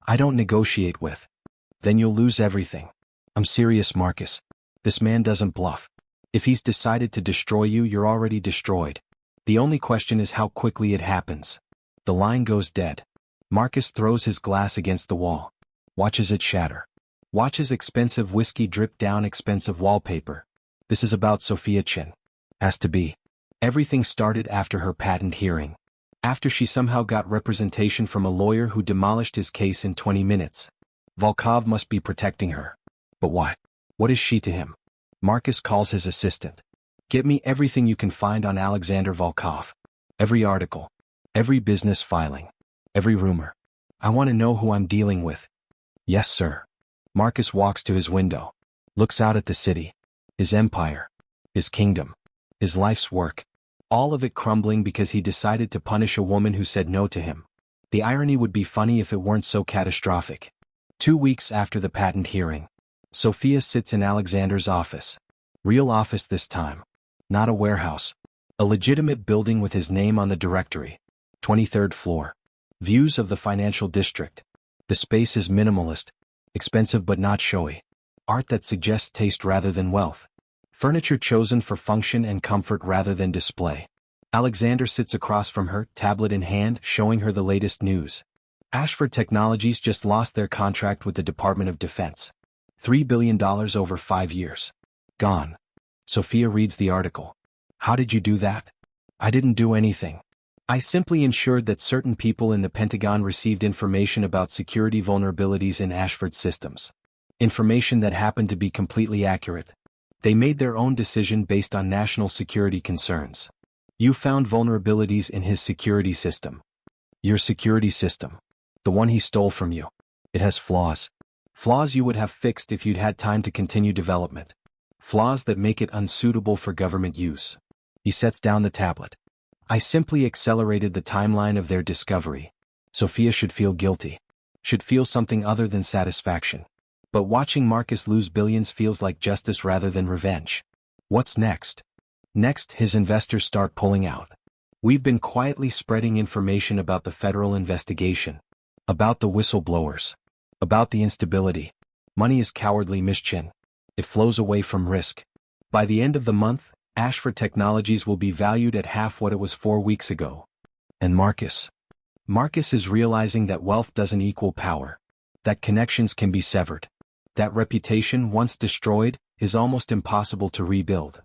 I don't negotiate with. Then you'll lose everything. I'm serious, Marcus. This man doesn't bluff. If he's decided to destroy you, you're already destroyed. The only question is how quickly it happens. The line goes dead. Marcus throws his glass against the wall. Watches it shatter. Watches expensive whiskey drip down expensive wallpaper. This is about Sophia Chen. Has to be. Everything started after her patent hearing. After she somehow got representation from a lawyer who demolished his case in 20 minutes. Volkov must be protecting her. But why? What is she to him? Marcus calls his assistant. Get me everything you can find on Aleksander Volkov. Every article. Every business filing. Every rumor. I want to know who I'm dealing with. Yes, sir. Marcus walks to his window. Looks out at the city. His empire. His kingdom. His life's work. All of it crumbling because he decided to punish a woman who said no to him. The irony would be funny if it weren't so catastrophic. 2 weeks after the patent hearing. Sophia sits in Aleksander's office. Real office this time. Not a warehouse. A legitimate building with his name on the directory. 23rd floor. Views of the financial district. The space is minimalist. Expensive but not showy. Art that suggests taste rather than wealth. Furniture chosen for function and comfort rather than display. Aleksander sits across from her, tablet in hand, showing her the latest news. Ashford Technologies just lost their contract with the Department of Defense. $3 billion over 5 years. Gone. Sophia reads the article. How did you do that? I didn't do anything. I simply ensured that certain people in the Pentagon received information about security vulnerabilities in Ashford's systems. Information that happened to be completely accurate. They made their own decision based on national security concerns. You found vulnerabilities in his security system. Your security system. The one he stole from you. It has flaws. Flaws you would have fixed if you'd had time to continue development. Flaws that make it unsuitable for government use. He sets down the tablet. I simply accelerated the timeline of their discovery. Sophia should feel guilty. Should feel something other than satisfaction. But watching Marcus lose billions feels like justice rather than revenge. What's next? Next, his investors start pulling out. We've been quietly spreading information about the federal investigation. About the whistleblowers. About the instability. Money is cowardly, Ms. Chen. It flows away from risk. By the end of the month, Ashford Technologies will be valued at half what it was 4 weeks ago. And Marcus? Marcus is realizing that wealth doesn't equal power. That connections can be severed. That reputation, once destroyed, is almost impossible to rebuild.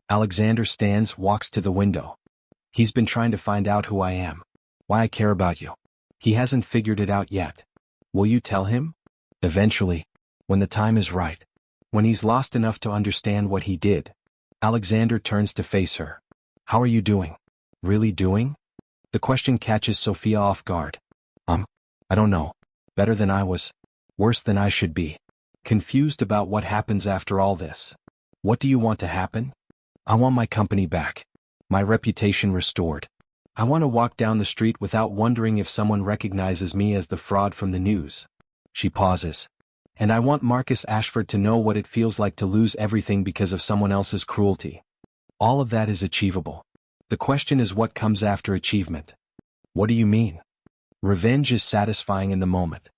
Aleksander stands, walks to the window. He's been trying to find out who I am. Why I care about you. He hasn't figured it out yet. Will you tell him? Eventually. When the time is right. When he's lost enough to understand what he did. Aleksander turns to face her. How are you doing? Really doing? The question catches Sophia off guard. I don't know. Better than I was. Worse than I should be. Confused about what happens after all this. What do you want to happen? I want my company back. My reputation restored. I want to walk down the street without wondering if someone recognizes me as the fraud from the news. She pauses. And I want Marcus Ashford to know what it feels like to lose everything because of someone else's cruelty. All of that is achievable. The question is what comes after achievement. What do you mean? Revenge is satisfying in the moment.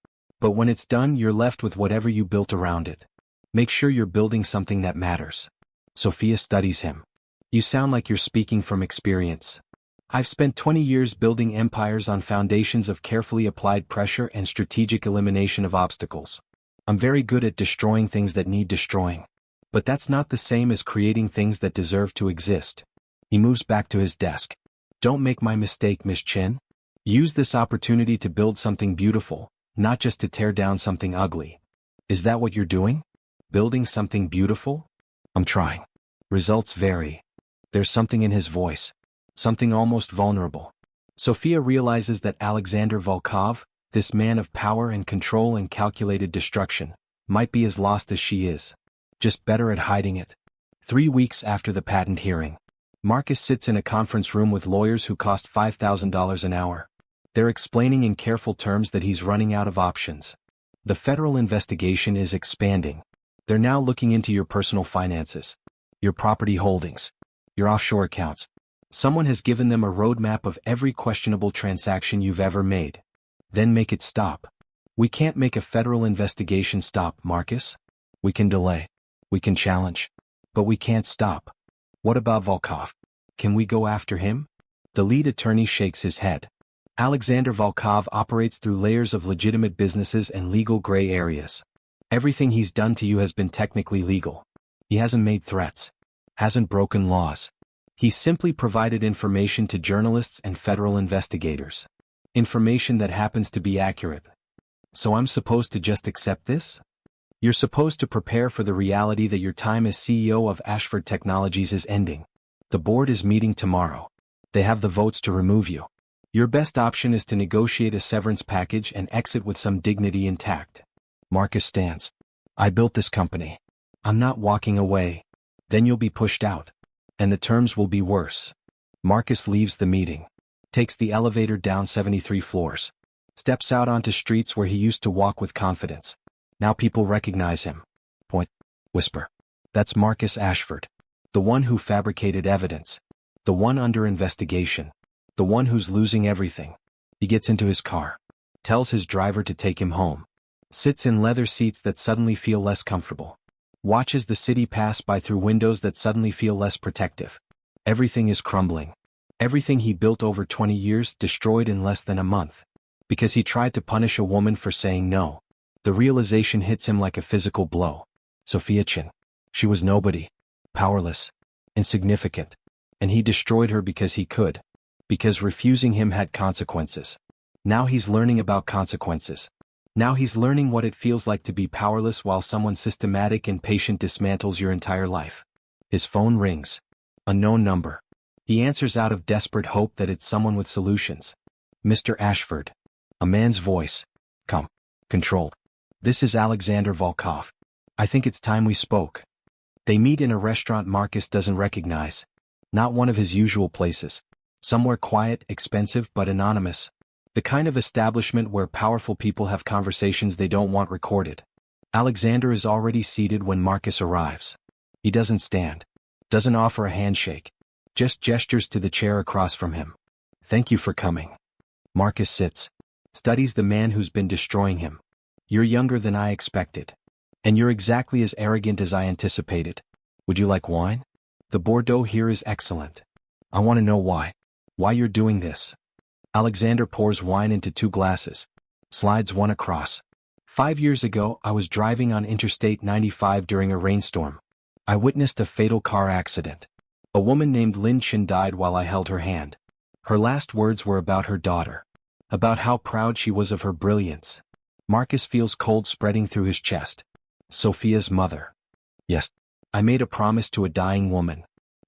But when it's done, you're left with whatever you built around it. Make sure you're building something that matters. Sophia studies him. You sound like you're speaking from experience. I've spent 20 years building empires on foundations of carefully applied pressure and strategic elimination of obstacles. I'm very good at destroying things that need destroying. But that's not the same as creating things that deserve to exist. He moves back to his desk. Don't make my mistake, Miss Chen. Use this opportunity to build something beautiful, not just to tear down something ugly. Is that what you're doing? Building something beautiful? I'm trying. Results vary. There's something in his voice. Something almost vulnerable. Sophia realizes that Aleksander Volkov, this man of power and control and calculated destruction, might be as lost as she is. Just better at hiding it. 3 weeks after the patent hearing, Marcus sits in a conference room with lawyers who cost $5,000 an hour. They're explaining in careful terms that he's running out of options. The federal investigation is expanding. They're now looking into your personal finances, your property holdings, your offshore accounts. Someone has given them a roadmap of every questionable transaction you've ever made. Then make it stop. We can't make a federal investigation stop, Marcus. We can delay. We can challenge. But we can't stop. What about Volkov? Can we go after him? The lead attorney shakes his head. Aleksander Volkov operates through layers of legitimate businesses and legal gray areas. Everything he's done to you has been technically legal. He hasn't made threats. Hasn't broken laws. He's simply provided information to journalists and federal investigators. Information that happens to be accurate. So I'm supposed to just accept this? You're supposed to prepare for the reality that your time as CEO of Ashford Technologies is ending. The board is meeting tomorrow. They have the votes to remove you. Your best option is to negotiate a severance package and exit with some dignity intact. Marcus stands. I built this company. I'm not walking away. Then you'll be pushed out. And the terms will be worse. Marcus leaves the meeting. Takes the elevator down 73 floors. Steps out onto streets where he used to walk with confidence. Now people recognize him. Point. Whisper. That's Marcus Ashford. The one who fabricated evidence. The one under investigation. The one who's losing everything. He gets into his car. Tells his driver to take him home. Sits in leather seats that suddenly feel less comfortable. Watches the city pass by through windows that suddenly feel less protective. Everything is crumbling. Everything he built over 20 years destroyed in less than a month. Because he tried to punish a woman for saying no. The realization hits him like a physical blow. Sophia Chen. She was nobody. Powerless. Insignificant. And he destroyed her because he could. Because refusing him had consequences. Now he's learning about consequences. Now he's learning what it feels like to be powerless while someone systematic and patient dismantles your entire life. His phone rings. Unknown number. He answers out of desperate hope that it's someone with solutions. Mr. Ashford. A man's voice. Come. Controlled. This is Aleksander Volkov. I think it's time we spoke. They meet in a restaurant Marcus doesn't recognize. Not one of his usual places. Somewhere quiet, expensive, but anonymous. The kind of establishment where powerful people have conversations they don't want recorded. Aleksander is already seated when Marcus arrives. He doesn't stand. Doesn't offer a handshake. Just gestures to the chair across from him. Thank you for coming. Marcus sits. Studies the man who's been destroying him. You're younger than I expected. And you're exactly as arrogant as I anticipated. Would you like wine? The Bordeaux here is excellent. I want to know why. Why you're doing this. Aleksander pours wine into 2 glasses. Slides one across. 5 years ago, I was driving on Interstate 95 during a rainstorm. I witnessed a fatal car accident. A woman named Lin Chen died while I held her hand. Her last words were about her daughter. About how proud she was of her brilliance. Marcus feels cold spreading through his chest. Sophia's mother. Yes. I made a promise to a dying woman.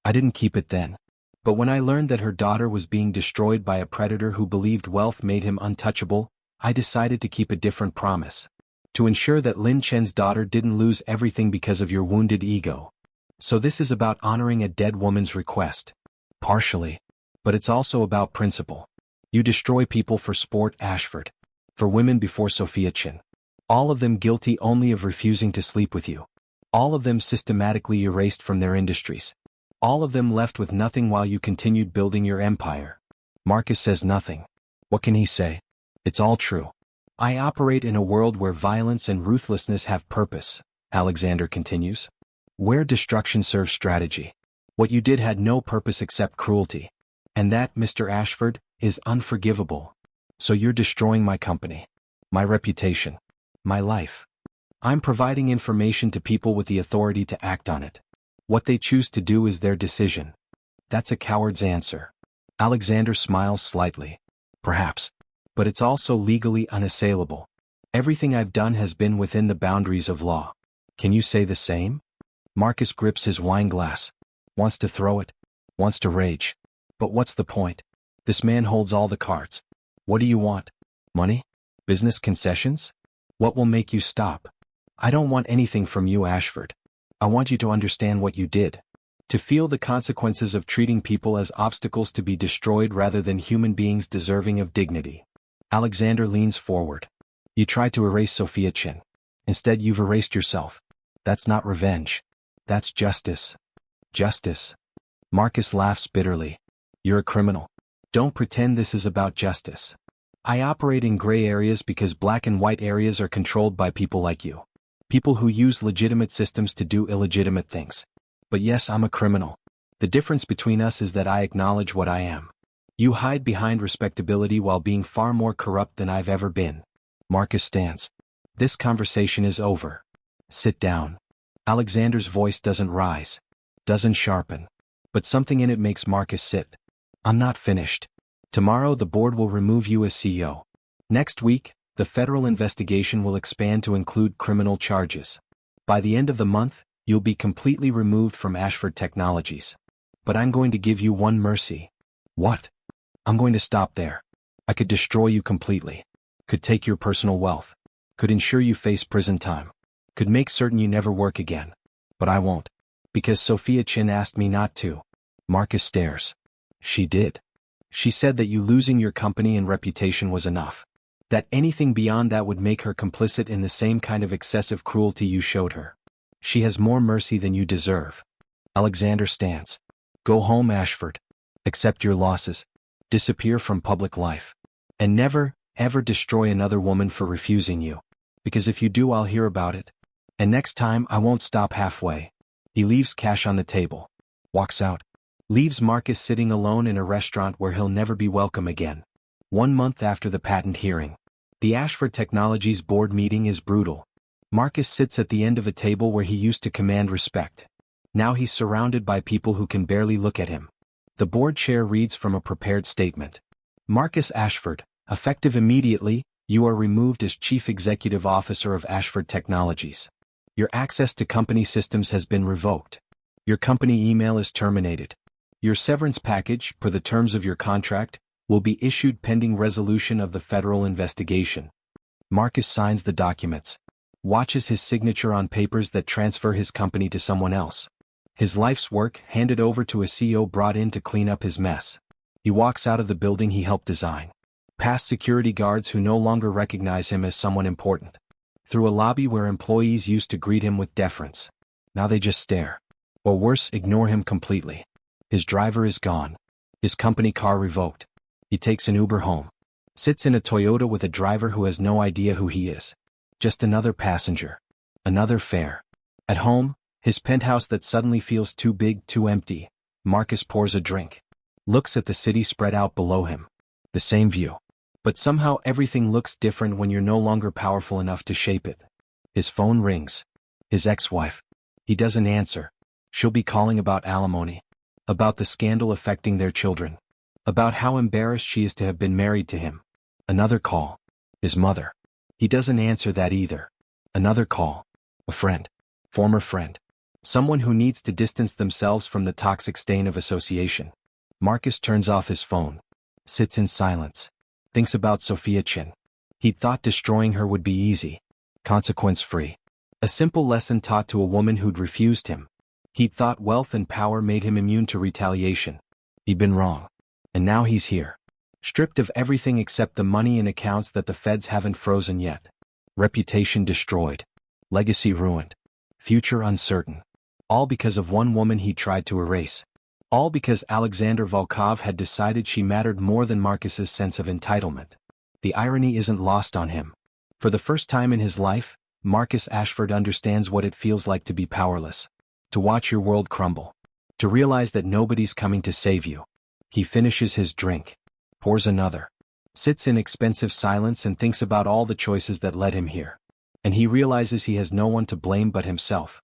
I didn't keep it then. But when I learned that her daughter was being destroyed by a predator who believed wealth made him untouchable, I decided to keep a different promise. To ensure that Lin Chen's daughter didn't lose everything because of your wounded ego. So this is about honoring a dead woman's request. Partially. But it's also about principle. You destroy people for sport, Ashford. For women before Sophia Chen. All of them guilty only of refusing to sleep with you. All of them systematically erased from their industries. All of them left with nothing while you continued building your empire. Marcus says nothing. What can he say? It's all true. I operate in a world where violence and ruthlessness have purpose, Aleksander continues. Where destruction serves strategy. What you did had no purpose except cruelty. And that, Mr. Ashford, is unforgivable. So you're destroying my company. My reputation. My life. I'm providing information to people with the authority to act on it. What they choose to do is their decision. That's a coward's answer. Aleksander smiles slightly. Perhaps. But it's also legally unassailable. Everything I've done has been within the boundaries of law. Can you say the same? Marcus grips his wine glass. Wants to throw it. Wants to rage. But what's the point? This man holds all the cards. What do you want? Money? Business concessions? What will make you stop? I don't want anything from you, Ashford. I want you to understand what you did. To feel the consequences of treating people as obstacles to be destroyed rather than human beings deserving of dignity. Aleksander leans forward. You tried to erase Sophia Chen. Instead you've erased yourself. That's not revenge. That's justice. Justice. Marcus laughs bitterly. You're a criminal. Don't pretend this is about justice. I operate in gray areas because black and white areas are controlled by people like you. People who use legitimate systems to do illegitimate things. But yes, I'm a criminal. The difference between us is that I acknowledge what I am. You hide behind respectability while being far more corrupt than I've ever been. Marcus stands. This conversation is over. Sit down. Aleksander's voice doesn't rise. Doesn't sharpen. But something in it makes Marcus sit. I'm not finished. Tomorrow the board will remove you as CEO. Next week, the federal investigation will expand to include criminal charges. By the end of the month, you'll be completely removed from Ashford Technologies. But I'm going to give you one mercy. What? I'm going to stop there. I could destroy you completely. Could take your personal wealth. Could ensure you face prison time. Could make certain you never work again. But I won't. Because Sophia Chen asked me not to. Marcus stares. She did. She said that you losing your company and reputation was enough. That anything beyond that would make her complicit in the same kind of excessive cruelty you showed her. She has more mercy than you deserve. Aleksander stands. Go home, Ashford. Accept your losses. Disappear from public life. And never, ever destroy another woman for refusing you. Because if you do, I'll hear about it. And next time, I won't stop halfway. He leaves cash on the table. Walks out. Leaves Marcus sitting alone in a restaurant where he'll never be welcome again. 1 month after the patent hearing. The Ashford Technologies board meeting is brutal. Marcus sits at the end of a table where he used to command respect. Now he's surrounded by people who can barely look at him. The board chair reads from a prepared statement. Marcus Ashford, effective immediately, you are removed as Chief Executive Officer of Ashford Technologies. Your access to company systems has been revoked. Your company email is terminated. Your severance package, per the terms of your contract, will be issued pending resolution of the federal investigation. Marcus signs the documents. Watches his signature on papers that transfer his company to someone else. His life's work handed over to a CEO brought in to clean up his mess. He walks out of the building he helped design. Past security guards who no longer recognize him as someone important. Through a lobby where employees used to greet him with deference. Now they just stare. Or worse, ignore him completely. His driver is gone. His company car revoked. He takes an Uber home. Sits in a Toyota with a driver who has no idea who he is. Just another passenger. Another fare. At home, His penthouse that suddenly feels too big, too empty. Marcus pours a drink. Looks at the city spread out below him. The same view. But somehow everything looks different when you're no longer powerful enough to shape it. His phone rings. His ex-wife. He doesn't answer. She'll be calling about alimony. About the scandal affecting their children. About how embarrassed she is to have been married to him. Another call. His mother. He doesn't answer that either. Another call. A friend. Former friend. Someone who needs to distance themselves from the toxic stain of association. Marcus turns off his phone. Sits in silence. Thinks about Sophia Chen. He'd thought destroying her would be easy. Consequence-free. A simple lesson taught to a woman who'd refused him. He'd thought wealth and power made him immune to retaliation. He'd been wrong. And now he's here. Stripped of everything except the money in accounts that the feds haven't frozen yet. Reputation destroyed. Legacy ruined. Future uncertain. All because of one woman he tried to erase. All because Aleksander Volkov had decided she mattered more than Marcus's sense of entitlement. The irony isn't lost on him. For the first time in his life, Marcus Ashford understands what it feels like to be powerless. To watch your world crumble. To realize that nobody's coming to save you. He finishes his drink. Pours another. Sits in expensive silence and thinks about all the choices that led him here. And he realizes he has no one to blame but himself.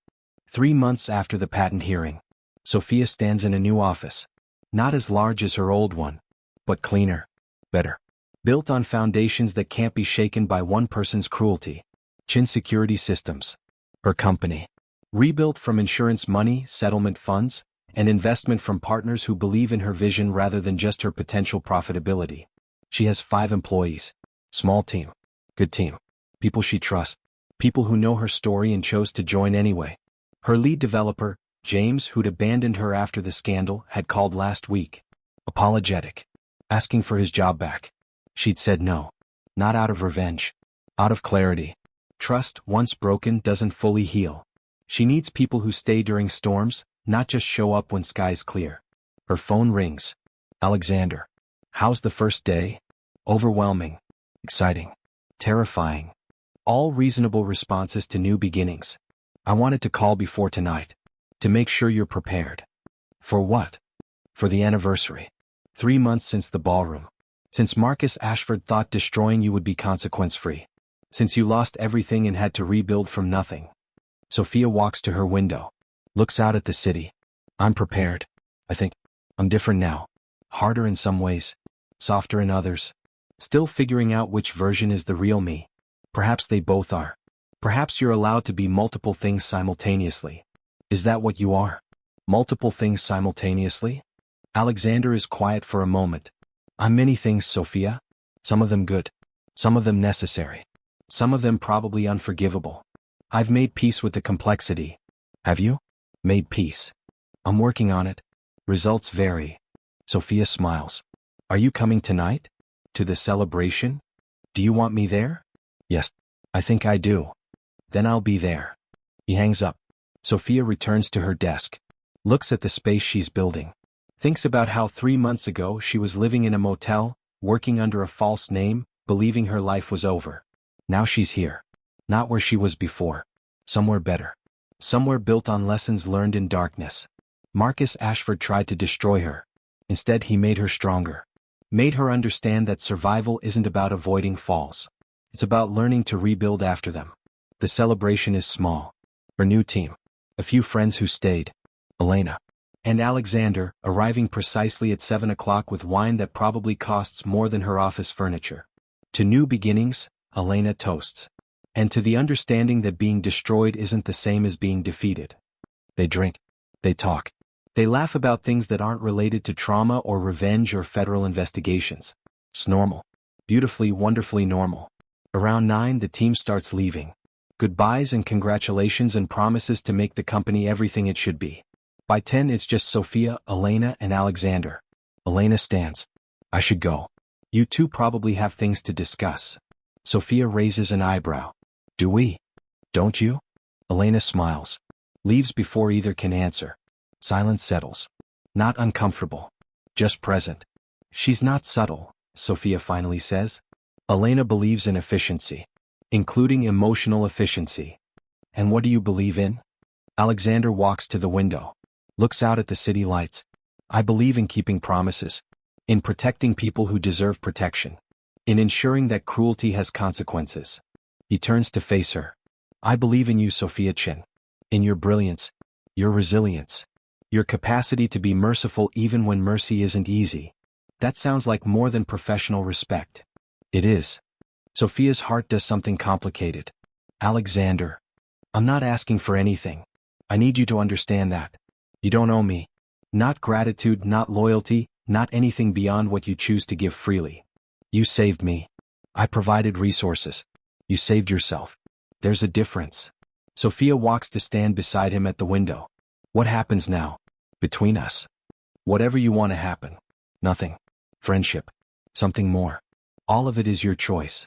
3 months after the patent hearing, Sophia stands in a new office. Not as large as her old one, but cleaner, better. Built on foundations that can't be shaken by one person's cruelty. Chen Security Systems. Her company. Rebuilt from insurance money, settlement funds, and investment from partners who believe in her vision rather than just her potential profitability. She has 5 employees. Small team. Good team. People she trusts. People who know her story and chose to join anyway. Her lead developer, James, who'd abandoned her after the scandal, had called last week. Apologetic. Asking for his job back. She'd said no. Not out of revenge. Out of clarity. Trust, once broken, doesn't fully heal. She needs people who stay during storms, not just show up when skies clear. Her phone rings. Aleksander. How's the first day? Overwhelming. Exciting. Terrifying. All reasonable responses to new beginnings. I wanted to call before tonight. To make sure you're prepared. For what? For the anniversary. 3 months since the ballroom. Since Marcus Ashford thought destroying you would be consequence-free. Since you lost everything and had to rebuild from nothing. Sophia walks to her window. Looks out at the city. I'm prepared. I think. I'm different now. Harder in some ways. Softer in others. Still figuring out which version is the real me. Perhaps they both are. Perhaps you're allowed to be multiple things simultaneously. Is that what you are? Multiple things simultaneously? Aleksander is quiet for a moment. I'm many things, Sophia. Some of them good. Some of them necessary. Some of them probably unforgivable. I've made peace with the complexity. Have you? Made peace. I'm working on it. Results vary. Sophia smiles. Are you coming tonight? To the celebration? Do you want me there? Yes. I think I do. Then I'll be there. He hangs up. Sophia returns to her desk. Looks at the space she's building. Thinks about how 3 months ago she was living in a motel, working under a false name, believing her life was over. Now she's here. Not where she was before. Somewhere better. Somewhere built on lessons learned in darkness. Marcus Ashford tried to destroy her. Instead, he made her stronger. Made her understand that survival isn't about avoiding falls. It's about learning to rebuild after them. The celebration is small. Her new team. A few friends who stayed. Elena. And Aleksander, arriving precisely at 7 o'clock with wine that probably costs more than her office furniture. To new beginnings, Elena toasts. And to the understanding that being destroyed isn't the same as being defeated. They drink. They talk. They laugh about things that aren't related to trauma or revenge or federal investigations. It's normal. Beautifully, wonderfully normal. Around 9, the team starts leaving. Goodbyes and congratulations and promises to make the company everything it should be. By 10, it's just Sophia, Elena, and Aleksander. Elena stands. I should go. You two probably have things to discuss. Sophia raises an eyebrow. Do we? Don't you? Elena smiles. Leaves before either can answer. Silence settles. Not uncomfortable. Just present. She's not subtle, Sophia finally says. Elena believes in efficiency. Including emotional efficiency. And what do you believe in? Aleksander walks to the window. Looks out at the city lights. I believe in keeping promises. In protecting people who deserve protection. In ensuring that cruelty has consequences. He turns to face her. I believe in you, Sophia Chen. In your brilliance. Your resilience. Your capacity to be merciful even when mercy isn't easy. That sounds like more than professional respect. It is. Sophia's heart does something complicated. Aleksander. I'm not asking for anything. I need you to understand that. You don't owe me. Not gratitude, not loyalty, not anything beyond what you choose to give freely. You saved me. I provided resources. You saved yourself. There's a difference. Sophia walks to stand beside him at the window. What happens now? Between us? Whatever you want to happen. Nothing. Friendship. Something more. All of it is your choice.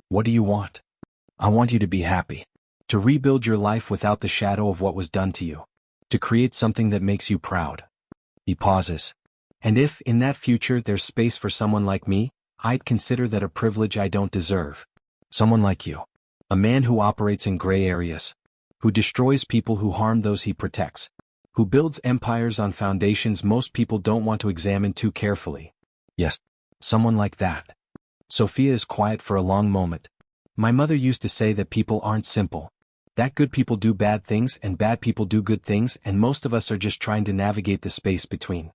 What do you want? I want you to be happy. To rebuild your life without the shadow of what was done to you. To create something that makes you proud. He pauses. And if, in that future, there's space for someone like me, I'd consider that a privilege I don't deserve. Someone like you. A man who operates in gray areas. Who destroys people who harm those he protects. Who builds empires on foundations most people don't want to examine too carefully. Yes, someone like that. Sophia is quiet for a long moment. My mother used to say that people aren't simple. That good people do bad things and bad people do good things, and most of us are just trying to navigate the space between.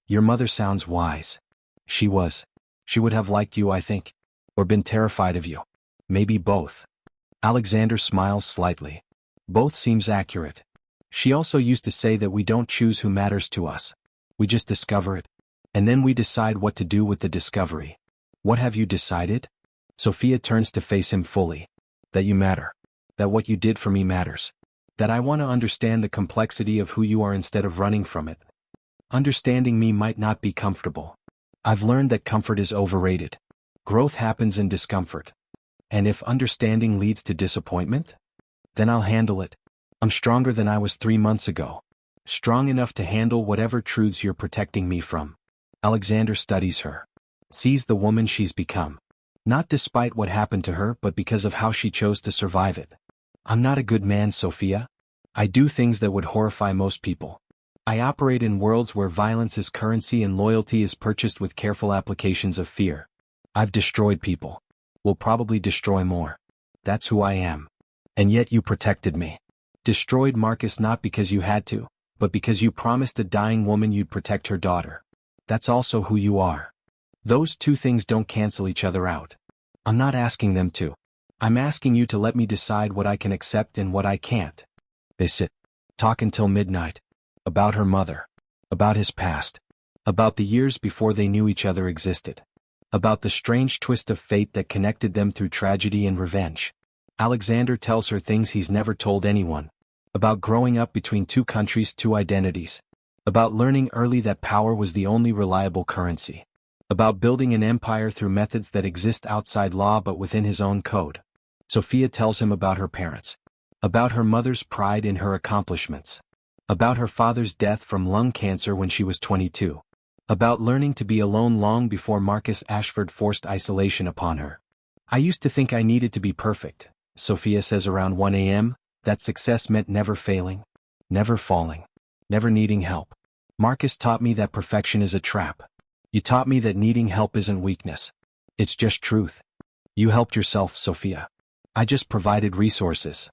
Your mother sounds wise. She was. She would have liked you, I think. Or been terrified of you. Maybe both. Aleksander smiles slightly. Both seems accurate. She also used to say that we don't choose who matters to us. We just discover it. And then we decide what to do with the discovery. What have you decided? Sophia turns to face him fully. That you matter. That what you did for me matters. That I want to understand the complexity of who you are instead of running from it. Understanding me might not be comfortable. I've learned that comfort is overrated. Growth happens in discomfort. And if understanding leads to disappointment? Then I'll handle it. I'm stronger than I was 3 months ago. Strong enough to handle whatever truths you're protecting me from. Aleksander studies her. Sees the woman she's become. Not despite what happened to her, but because of how she chose to survive it. I'm not a good man, Sophia. I do things that would horrify most people. I operate in worlds where violence is currency and loyalty is purchased with careful applications of fear. I've destroyed people. Will probably destroy more. That's who I am. And yet you protected me. Destroyed Marcus not because you had to, but because you promised a dying woman you'd protect her daughter. That's also who you are. Those two things don't cancel each other out. I'm not asking them to. I'm asking you to let me decide what I can accept and what I can't. They sit. Talk until midnight. About her mother. About his past. About the years before they knew each other existed. About the strange twist of fate that connected them through tragedy and revenge. Aleksander tells her things he's never told anyone. About growing up between two countries, two identities. About learning early that power was the only reliable currency. About building an empire through methods that exist outside law but within his own code. Sophia tells him about her parents. About her mother's pride in her accomplishments. About her father's death from lung cancer when she was 22. About learning to be alone long before Marcus Ashford forced isolation upon her. I used to think I needed to be perfect, Sophia says around 1 a.m., that success meant never failing, never falling, never needing help. Marcus taught me that perfection is a trap. You taught me that needing help isn't weakness. It's just truth. You helped yourself, Sophia. I just provided resources.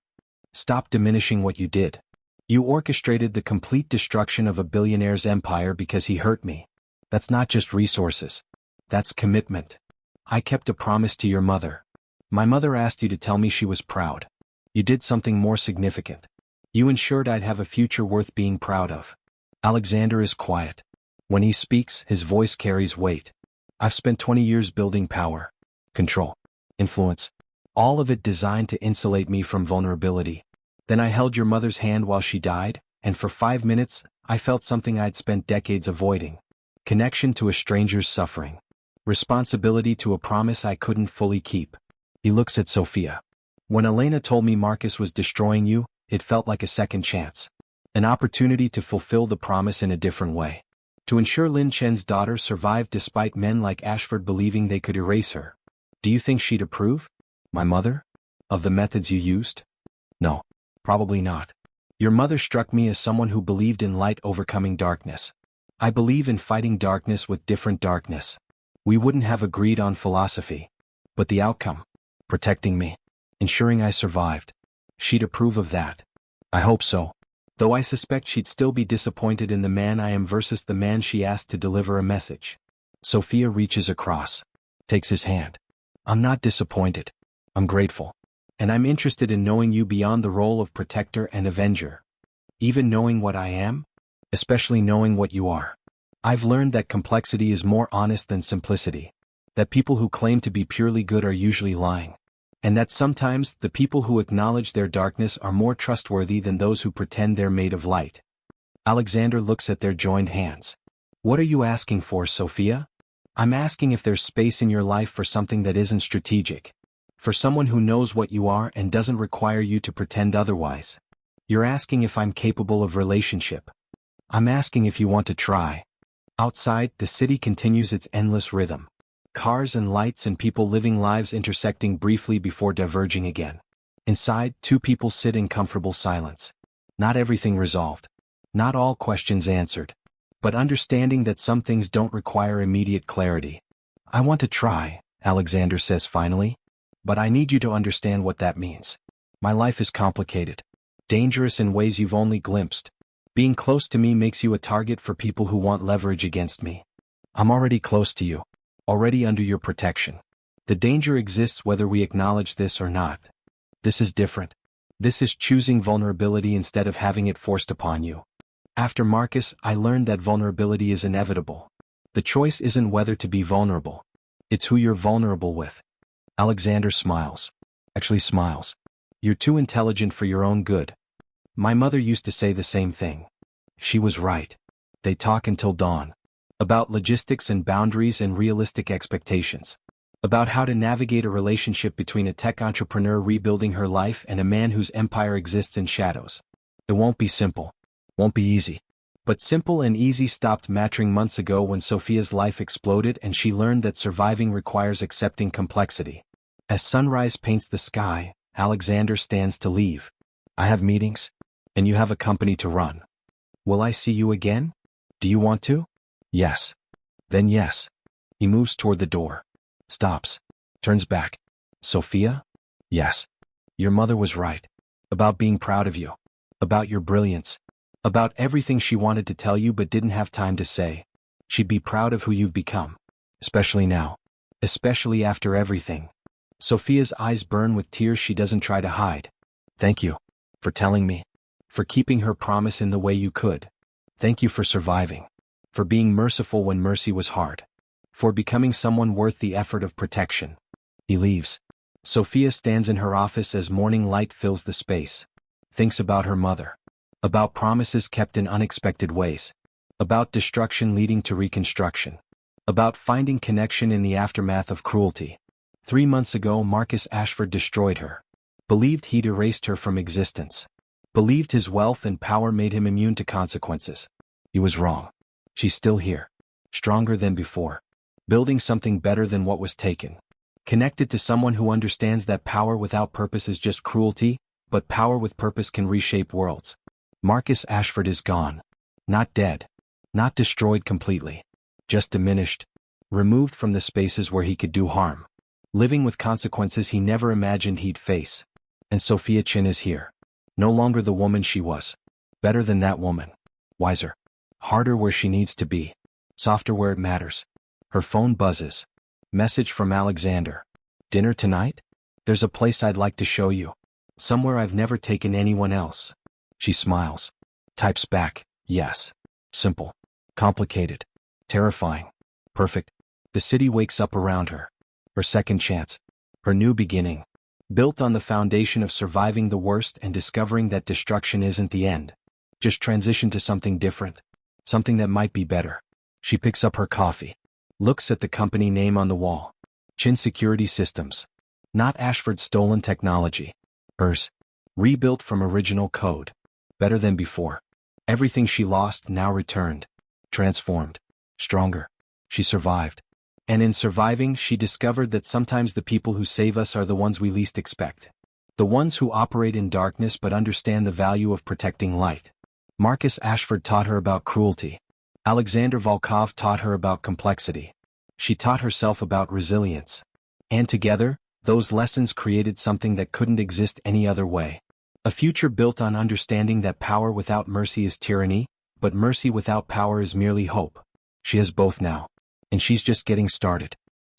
Stop diminishing what you did. You orchestrated the complete destruction of a billionaire's empire because he hurt me. That's not just resources. That's commitment. I kept a promise to your mother. My mother asked you to tell me she was proud. You did something more significant. You ensured I'd have a future worth being proud of. Aleksander is quiet. When he speaks, his voice carries weight. I've spent 20 years building power, control, influence, all of it designed to insulate me from vulnerability. Then I held your mother's hand while she died, and for 5 minutes, I felt something I'd spent decades avoiding. Connection to a stranger's suffering. Responsibility to a promise I couldn't fully keep. He looks at Sophia. When Elena told me Marcus was destroying you, it felt like a second chance. An opportunity to fulfill the promise in a different way. To ensure Lin Chen's daughter survived despite men like Ashford believing they could erase her. Do you think she'd approve? My mother? Of the methods you used? No, probably not. Your mother struck me as someone who believed in light overcoming darkness. I believe in fighting darkness with different darkness. We wouldn't have agreed on philosophy. But the outcome? Protecting me. Ensuring I survived. She'd approve of that. I hope so. Though I suspect she'd still be disappointed in the man I am versus the man she asked to deliver a message. Sophia reaches across. Takes his hand. I'm not disappointed. I'm grateful. And I'm interested in knowing you beyond the role of protector and avenger. Even knowing what I am? Especially knowing what you are. I've learned that complexity is more honest than simplicity. That people who claim to be purely good are usually lying. And that sometimes the people who acknowledge their darkness are more trustworthy than those who pretend they're made of light. Aleksander looks at their joined hands. What are you asking for, Sophia? I'm asking if there's space in your life for something that isn't strategic. For someone who knows what you are and doesn't require you to pretend otherwise. You're asking if I'm capable of relationship. I'm asking if you want to try. Outside, the city continues its endless rhythm. Cars and lights and people living lives intersecting briefly before diverging again. Inside, two people sit in comfortable silence. Not everything resolved. Not all questions answered. But understanding that some things don't require immediate clarity. I want to try, Aleksander says finally. But I need you to understand what that means. My life is complicated. Dangerous in ways you've only glimpsed. Being close to me makes you a target for people who want leverage against me. I'm already close to you. Already under your protection. The danger exists whether we acknowledge this or not. This is different. This is choosing vulnerability instead of having it forced upon you. After Marcus, I learned that vulnerability is inevitable. The choice isn't whether to be vulnerable. It's who you're vulnerable with. Aleksander smiles. Actually smiles. You're too intelligent for your own good. My mother used to say the same thing. She was right. They talk until dawn. About logistics and boundaries and realistic expectations. About how to navigate a relationship between a tech entrepreneur rebuilding her life and a man whose empire exists in shadows. It won't be simple. Won't be easy. But simple and easy stopped mattering months ago when Sophia's life exploded and she learned that surviving requires accepting complexity. As sunrise paints the sky, Aleksander stands to leave. I have meetings, and you have a company to run. Will I see you again? Do you want to? Yes. Then yes. He moves toward the door. Stops. Turns back. Sophia? Yes. Your mother was right. About being proud of you. About your brilliance. About everything she wanted to tell you but didn't have time to say. She'd be proud of who you've become. Especially now. Especially after everything. Sophia's eyes burn with tears she doesn't try to hide. Thank you. For telling me. For keeping her promise in the way you could. Thank you for surviving. For being merciful when mercy was hard. For becoming someone worth the effort of protection. He leaves. Sophia stands in her office as morning light fills the space. Thinks about her mother. About promises kept in unexpected ways. About destruction leading to reconstruction. About finding connection in the aftermath of cruelty. 3 months ago Marcus Ashford destroyed her. Believed he'd erased her from existence. Believed his wealth and power made him immune to consequences. He was wrong. She's still here. Stronger than before. Building something better than what was taken. Connected to someone who understands that power without purpose is just cruelty, but power with purpose can reshape worlds. Marcus Ashford is gone. Not dead. Not destroyed completely. Just diminished. Removed from the spaces where he could do harm. Living with consequences he never imagined he'd face. And Sophia Chen is here. No longer the woman she was. Better than that woman. Wiser. Harder where she needs to be. Softer where it matters. Her phone buzzes. Message from Aleksander. Dinner tonight? There's a place I'd like to show you. Somewhere I've never taken anyone else. She smiles. Types back, yes. Simple. Complicated. Terrifying. Perfect. The city wakes up around her. Her second chance. Her new beginning. Built on the foundation of surviving the worst and discovering that destruction isn't the end. Just transition to something different. Something that might be better. She picks up her coffee. Looks at the company name on the wall. Chin Security Systems. Not Ashford's stolen technology. Hers. Rebuilt from original code. Better than before. Everything she lost now returned. Transformed. Stronger. She survived. And in surviving she discovered that sometimes the people who save us are the ones we least expect. The ones who operate in darkness but understand the value of protecting light. Marcus Ashford taught her about cruelty. Aleksander Volkov taught her about complexity. She taught herself about resilience. And together, those lessons created something that couldn't exist any other way. A future built on understanding that power without mercy is tyranny, but mercy without power is merely hope. She has both now. And she's just getting started.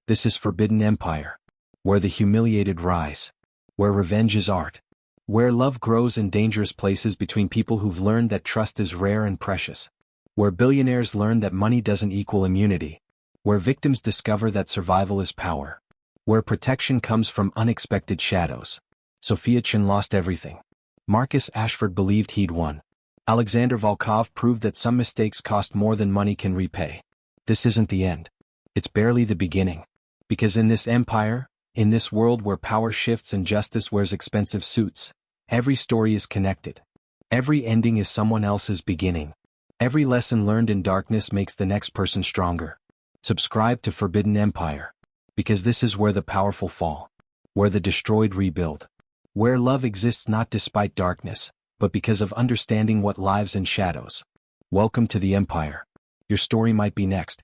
This is Forbidden Empire. Where the humiliated rise. Where revenge is art. Where love grows in dangerous places between people who've learned that trust is rare and precious. Where billionaires learn that money doesn't equal immunity. Where victims discover that survival is power. Where protection comes from unexpected shadows. Sophia Chen lost everything. Marcus Ashford believed he'd won. Aleksander Volkov proved that some mistakes cost more than money can repay. This isn't the end. It's barely the beginning. Because in this empire, in this world where power shifts and justice wears expensive suits, every story is connected. Every ending is someone else's beginning. Every lesson learned in darkness makes the next person stronger. Subscribe to Forbidden Empire. Because this is where the powerful fall. Where the destroyed rebuild. Where love exists not despite darkness, but because of understanding what lives in shadows. Welcome to the Empire. Your story might be next.